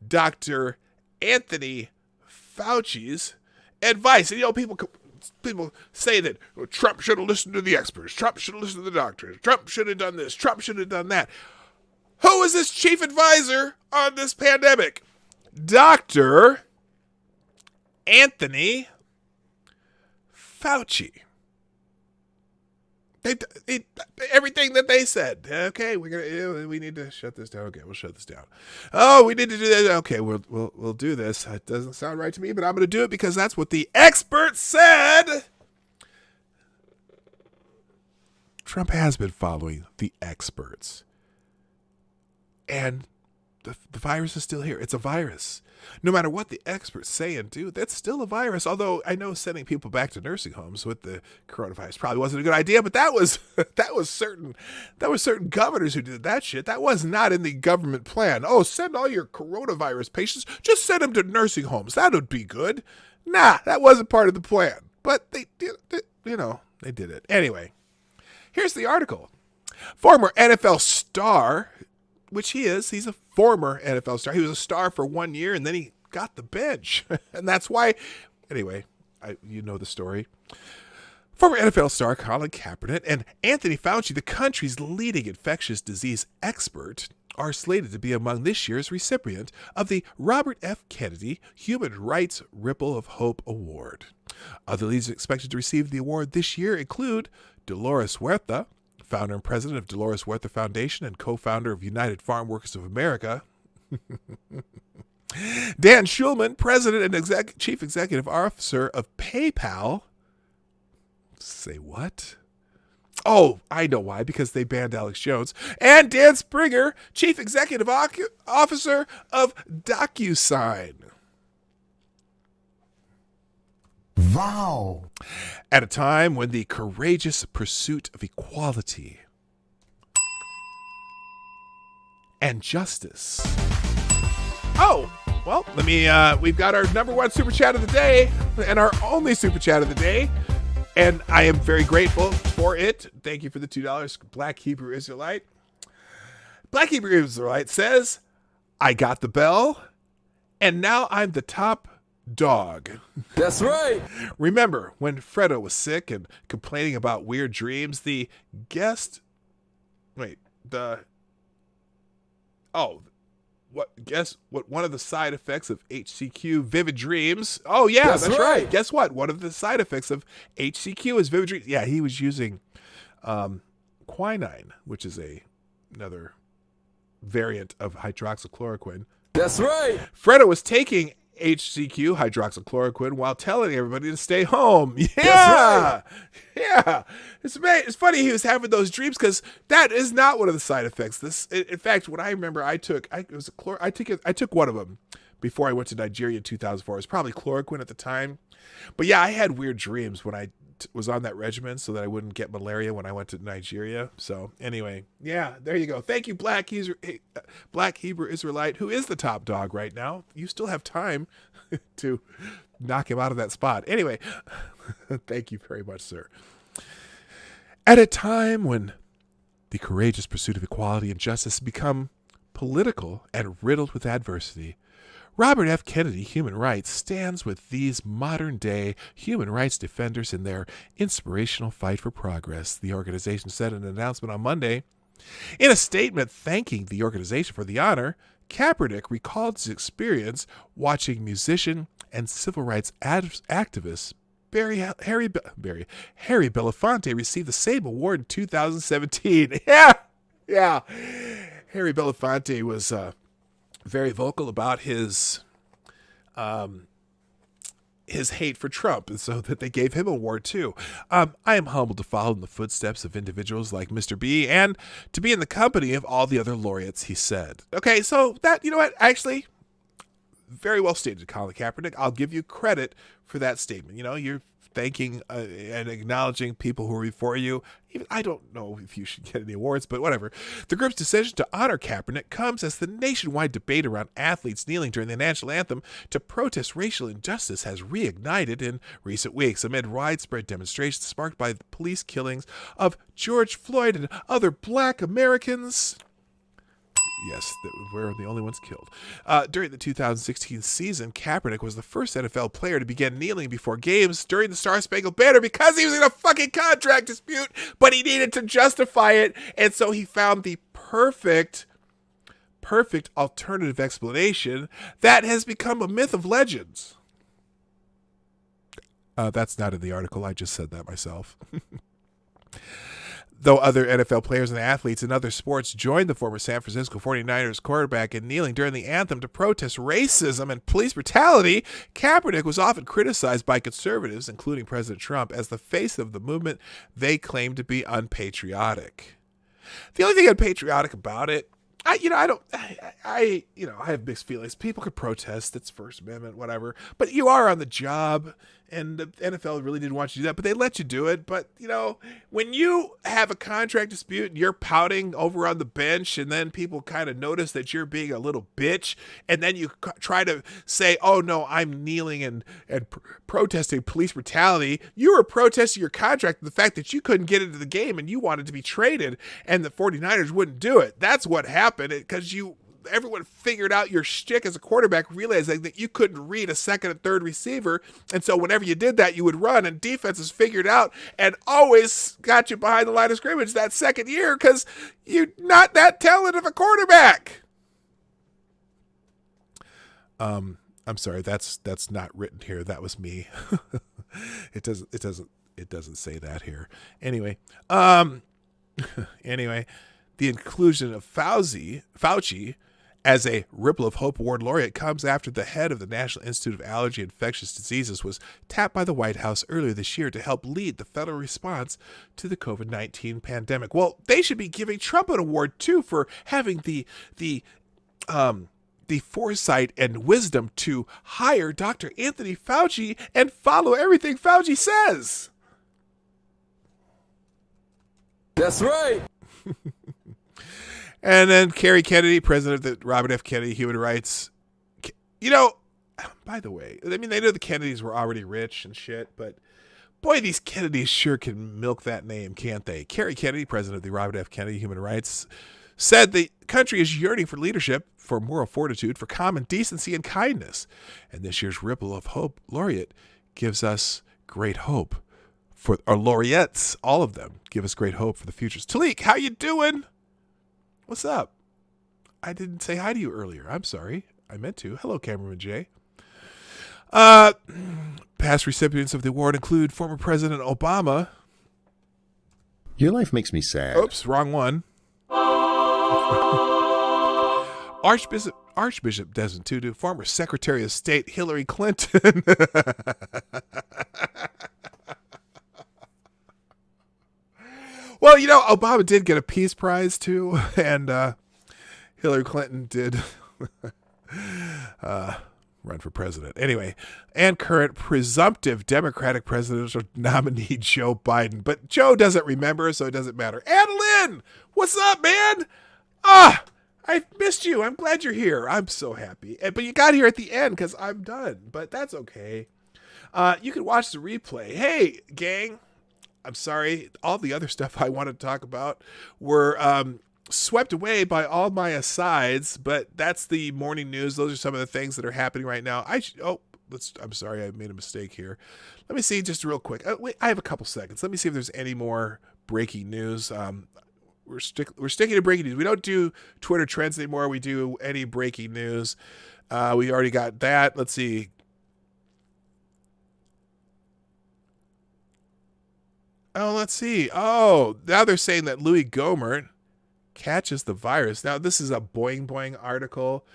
Dr. Anthony Fauci's advice. And, people say that Trump should have listened to the experts. Trump should have listened to the doctors. Trump should have done this. Trump should have done that. Who is his chief advisor on this pandemic? Dr. Anthony Fauci. Everything that they said. Okay, we need to shut this down. Okay, we'll shut this down. Oh, we need to do that. Okay, we'll do this. It doesn't sound right to me, but I'm going to do it because that's what the experts said. Trump has been following the experts. And the virus is still here. It's a virus. No matter what the experts say and do, that's still a virus. Although I know sending people back to nursing homes with the coronavirus probably wasn't a good idea, but that was certain governors who did that shit. That was not in the government plan. Oh, send all your coronavirus patients, just send them to nursing homes. That would be good. Nah, that wasn't part of the plan. But they did it. Anyway, here's the article. Former NFL star, which he's a former NFL star. He was a star for 1 year, and then he got the bench. And that's why, anyway, you know the story. Former NFL star Colin Kaepernick and Anthony Fauci, the country's leading infectious disease expert, are slated to be among this year's recipient of the Robert F. Kennedy Human Rights Ripple of Hope Award. Other leaders expected to receive the award this year include Dolores Huerta, founder and president of Dolores Huerta Foundation and co-founder of United Farm Workers of America. Dan Schulman, president and chief executive officer of PayPal. Say what? Oh, I know why, because they banned Alex Jones. And Dan Springer, chief executive officer of DocuSign. Wow. At a time when the courageous pursuit of equality and justice. Oh, well, we've got our number one super chat of the day and our only super chat of the day. And I am very grateful for it. Thank you for the $2. Black Hebrew Israelite. Black Hebrew Israelite says, I got the bell and now I'm the top dog. That's right. Remember when Fredo was sick and complaining about weird dreams, guess what one of the side effects of HCQ vivid dreams. Oh yeah, that's right. Guess what? One of the side effects of HCQ is vivid dreams. Yeah, he was using quinine, which is another variant of hydroxychloroquine. That's right. Fredo was taking HCQ, hydroxychloroquine, while telling everybody to stay home. Yeah. That's right. Yeah. It's funny he was having those dreams because that is not one of the side effects. In fact, what I remember I took one of them before I went to Nigeria in 2004. It was probably chloroquine at the time. But yeah, I had weird dreams when I was on that regimen so that I wouldn't get malaria when I went to Nigeria. So anyway, yeah, there you go. Thank you, Black Hebrew Israelite, who is the top dog right now. You still have time to knock him out of that spot. Anyway, thank you very much, sir. At a time when the courageous pursuit of equality and justice has become political and riddled with adversity, Robert F. Kennedy Human Rights stands with these modern-day human rights defenders in their inspirational fight for progress, the organization said in an announcement on Monday. In a statement thanking the organization for the honor, Kaepernick recalled his experience watching musician and civil rights activist Harry Belafonte receive the same award in 2017. Yeah. Harry Belafonte was very vocal about his his hate for Trump, and so that they gave him an award too. I am humbled to follow in the footsteps of individuals like Mr. B and to be in the company of all the other laureates, he said. Okay, so that, you know what, actually, very well stated, Colin Kaepernick. I'll give you credit for that statement. You know, you're thanking and acknowledging people who were before you. Even, I don't know if you should get any awards, but whatever. The group's decision to honor Kaepernick comes as the nationwide debate around athletes kneeling during the national anthem to protest racial injustice has reignited in recent weeks amid widespread demonstrations sparked by the police killings of George Floyd and other black Americans. Yes, we're the only ones killed. During the 2016 season, Kaepernick was the first NFL player to begin kneeling before games during the Star-Spangled Banner because he was in a fucking contract dispute, but he needed to justify it, and so he found the perfect alternative explanation that has become a myth of legends. That's not in the article. I just said that myself. Though other NFL players and athletes in other sports joined the former San Francisco 49ers quarterback in kneeling during the anthem to protest racism and police brutality, Kaepernick was often criticized by conservatives, including President Trump, as the face of the movement they claimed to be unpatriotic. The only thing unpatriotic about it, I have mixed feelings. People could protest. It's First Amendment, whatever. But you are on the job, and the NFL really didn't want you to do that, but they let you do it. But, you know, when you have a contract dispute and you're pouting over on the bench, and then people kind of notice that you're being a little bitch, and then you try to say, oh, no, I'm kneeling and protesting police brutality. You were protesting your contract, the fact that you couldn't get into the game and you wanted to be traded, and the 49ers wouldn't do it. That's what happened, because everyone figured out your shtick as a quarterback, realizing that you couldn't read a second and third receiver. And so whenever you did that, you would run, and defenses figured out and always got you behind the line of scrimmage that second year because you're not that talented of a quarterback. I'm sorry, that's not written here. That was me. It doesn't say that here. Anyway, the inclusion of Fauci as a Ripple of Hope Award laureate comes after the head of the National Institute of Allergy and Infectious Diseases was tapped by the White House earlier this year to help lead the federal response to the COVID-19 pandemic. Well, they should be giving Trump an award too for having the foresight and wisdom to hire Dr. Anthony Fauci and follow everything Fauci says. That's right. And then Kerry Kennedy, president of the Robert F. Kennedy Human Rights. You know, by the way, I mean, they know the Kennedys were already rich and shit, but boy, these Kennedys sure can milk that name, can't they? Kerry Kennedy, president of the Robert F. Kennedy Human Rights, said the country is yearning for leadership, for moral fortitude, for common decency and kindness. And this year's Ripple of Hope laureate gives us great hope. For our laureates, all of them, give us great hope for the futures. Talik, how you doing? What's up? I didn't say hi to you earlier. I'm sorry. I meant to. Hello, Cameraman Jay. Past recipients of the award include former President Obama. Your life makes me sad. Oops, wrong one. Archbishop Desmond Tutu, former Secretary of State Hillary Clinton. Well, you know, Obama did get a Peace Prize, too, and Hillary Clinton did run for president. Anyway, and current presumptive Democratic presidential nominee Joe Biden. But Joe doesn't remember, so it doesn't matter. Adeline, what's up, man? I missed you. I'm glad you're here. I'm so happy. But you got here at the end because I'm done, but that's okay. You can watch the replay. Hey, gang. I'm sorry, all the other stuff I wanted to talk about were swept away by all my asides, but that's the morning news. Those are some of the things that are happening right now. I'm sorry, I made a mistake here. Let me see just real quick. Wait, I have a couple seconds. Let me see if there's any more breaking news. We're sticking to breaking news. We don't do Twitter trends anymore. We do any breaking news. We already got that. Let's see. Oh, let's see. Oh, now they're saying that Louis Gohmert catches the virus. Now, this is a Boing Boing article.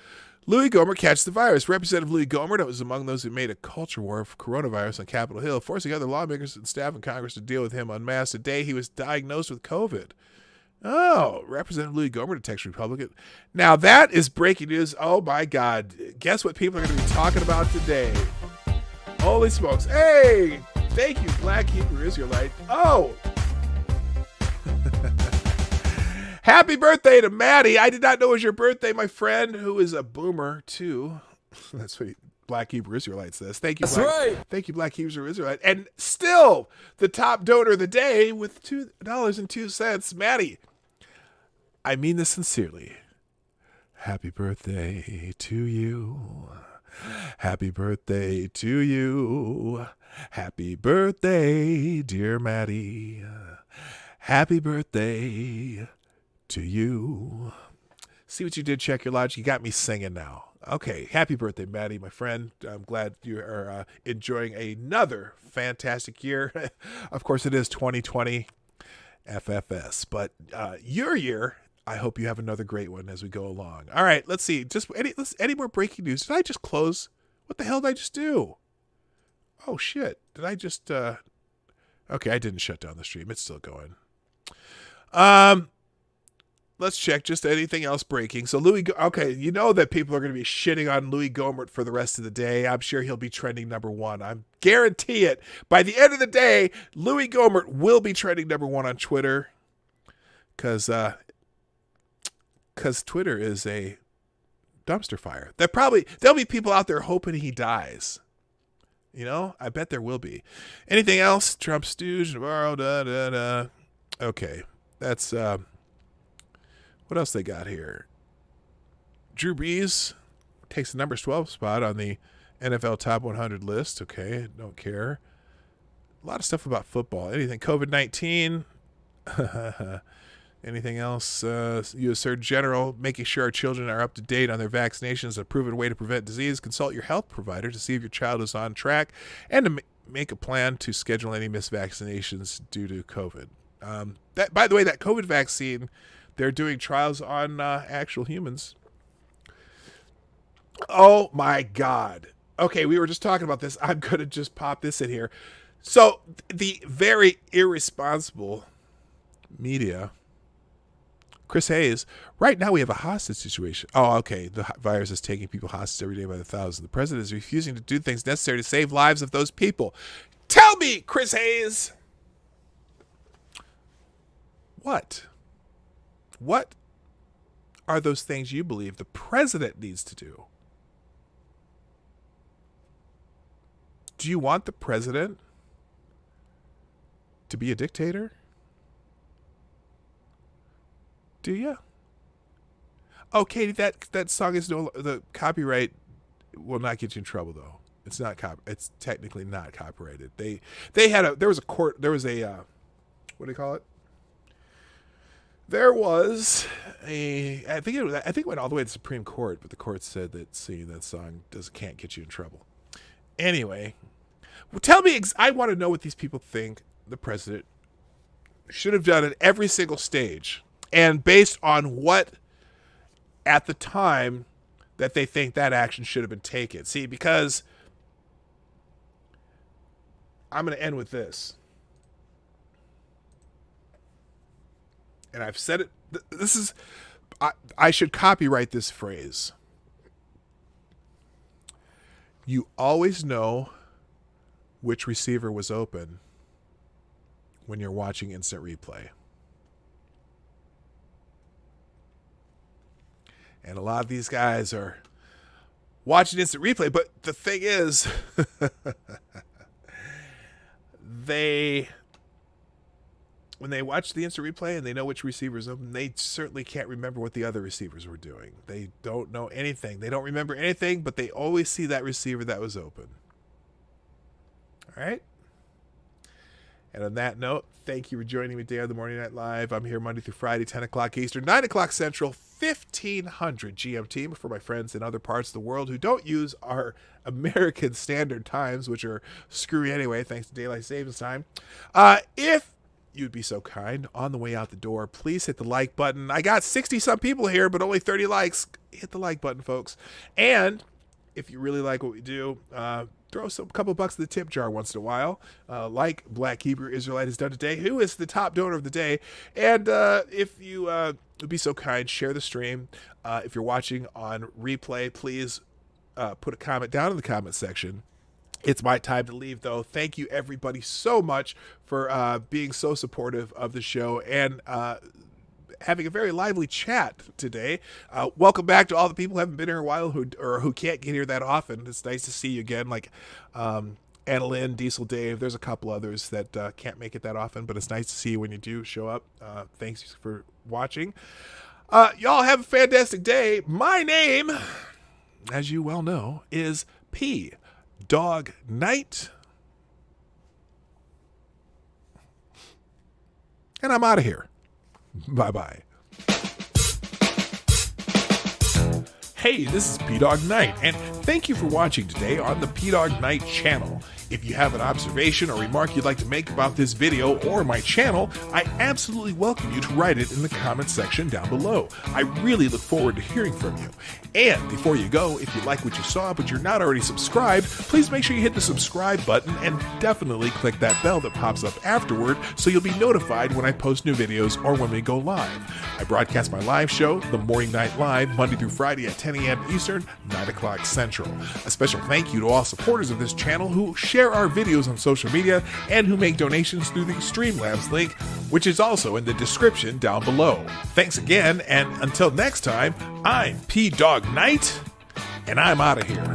Louis Gohmert catches the virus. Representative Louis Gohmert was among those who made a culture war of coronavirus on Capitol Hill, forcing other lawmakers and staff in Congress to deal with him en masse the day he was diagnosed with COVID. Oh, Representative Louis Gohmert attacks Republican. Now that is breaking news. Oh my God. Guess what people are going to be talking about today? Holy smokes. Hey, thank you, Black Hebrew Israelite. Oh. Happy birthday to Maddie. I did not know it was your birthday, my friend, who is a boomer, too. That's what Black Hebrew Israelite says. Thank you, Thank you, Black Hebrew Israelite. And still, the top donor of the day with $2.02. Maddie, I mean this sincerely. Happy birthday to you. Happy birthday to you. Happy birthday, dear Maddie. Happy birthday to you. See what you did, check your logic. You got me singing now. Okay, happy birthday, Maddie, my friend. I'm glad you are enjoying another fantastic year. Of course, it is 2020 FFS, but your year, I hope you have another great one as we go along. All right, let's see. Just any more breaking news? Did I just close? What the hell did I just do? Oh, shit. Did I just... Okay, I didn't shut down the stream. It's still going. Let's check just anything else breaking. So okay, you know that people are going to be shitting on Louis Gohmert for the rest of the day. I'm sure he'll be trending #1. I guarantee it. By the end of the day, Louis Gohmert will be trending #1 on Twitter. Because Twitter is a dumpster fire. There'll be people out there hoping he dies. You know, I bet there will be. Anything else? Trump stooge, Navarro, Okay, that's what else they got here? Drew Brees takes the number 12 spot on the NFL Top 100 list. Okay, don't care. A lot of stuff about football. Anything COVID-19? Anything else? U.S. Surgeon General making sure our children are up to date on their vaccinations is a proven way to prevent disease. Consult your health provider to see if your child is on track and to make a plan to schedule any missed vaccinations due to COVID. By the way, that COVID vaccine, they're doing trials on actual humans. Oh my God. Okay, we were just talking about this. I'm going to just pop this in here. So the very irresponsible media, Chris Hayes, right now we have a hostage situation. Oh, okay. The virus is taking people hostage every day by the thousands. The president is refusing to do things necessary to save lives of those people. Tell me, Chris Hayes. What are those things you believe the president needs to do? Do you want the president to be a dictator? Do you? Oh, Katie, that song is the copyright will not get you in trouble though. It's not it's technically not copyrighted. There was a what do you call it? There was I think it went all the way to the Supreme Court, but the court said that singing that song can't get you in trouble. Anyway, well, tell me, I want to know what these people think the president should have done at every single stage, and based on what at the time that they think that action should have been taken. See, because I'm going to end with this. And I've said it. This is, I should copyright this phrase. You always know which receiver was open when you're watching instant replay. And a lot of these guys are watching instant replay, but the thing is, when they watch the instant replay and they know which receiver is open, they certainly can't remember what the other receivers were doing. They don't know anything. They don't remember anything, but they always see that receiver that was open. All right? And on that note, thank you for joining me today on the Morning Night Live. I'm here Monday through Friday, 10 o'clock Eastern, 9 o'clock Central, 1500 GMT. For my friends in other parts of the world who don't use our American Standard Times, which are screwy anyway, thanks to Daylight Savings Time. If you'd be so kind, on the way out the door, please hit the like button. I got 60-some people here, but only 30 likes. Hit the like button, folks. And if you really like what we do, throw a couple bucks in the tip jar once in a while, like Black Hebrew Israelite has done today, who is the top donor of the day. And if you would be so kind, share the stream. If you're watching on replay, please put a comment down in the comment section. It's my time to leave, though. Thank you, everybody, so much for being so supportive of the show and having a very lively chat today. Welcome back to all the people who haven't been here a while who can't get here that often. It's nice to see you again, like Annalyn, Diesel Dave. There's a couple others that can't make it that often, but it's nice to see you when you do show up. Thanks for watching. Y'all have a fantastic day. My name, as you well know, is PDawg Knight. And I'm out of here. Bye-bye. Hey, this is PDawg Knight, and thank you for watching today on the PDawg Knight channel. If you have an observation or remark you'd like to make about this video or my channel, I absolutely welcome you to write it in the comments section down below. I really look forward to hearing from you. And before you go, if you like what you saw but you're not already subscribed, please make sure you hit the subscribe button and definitely click that bell that pops up afterward so you'll be notified when I post new videos or when we go live. I broadcast my live show, The Morning Night Live, Monday through Friday at 10 a.m. Eastern, 9 o'clock Central. A special thank you to all supporters of this channel who share our videos on social media and who make donations through the Streamlabs link, which is also in the description down below. Thanks again, and until next time, I'm PDawg Knight, and I'm out of here.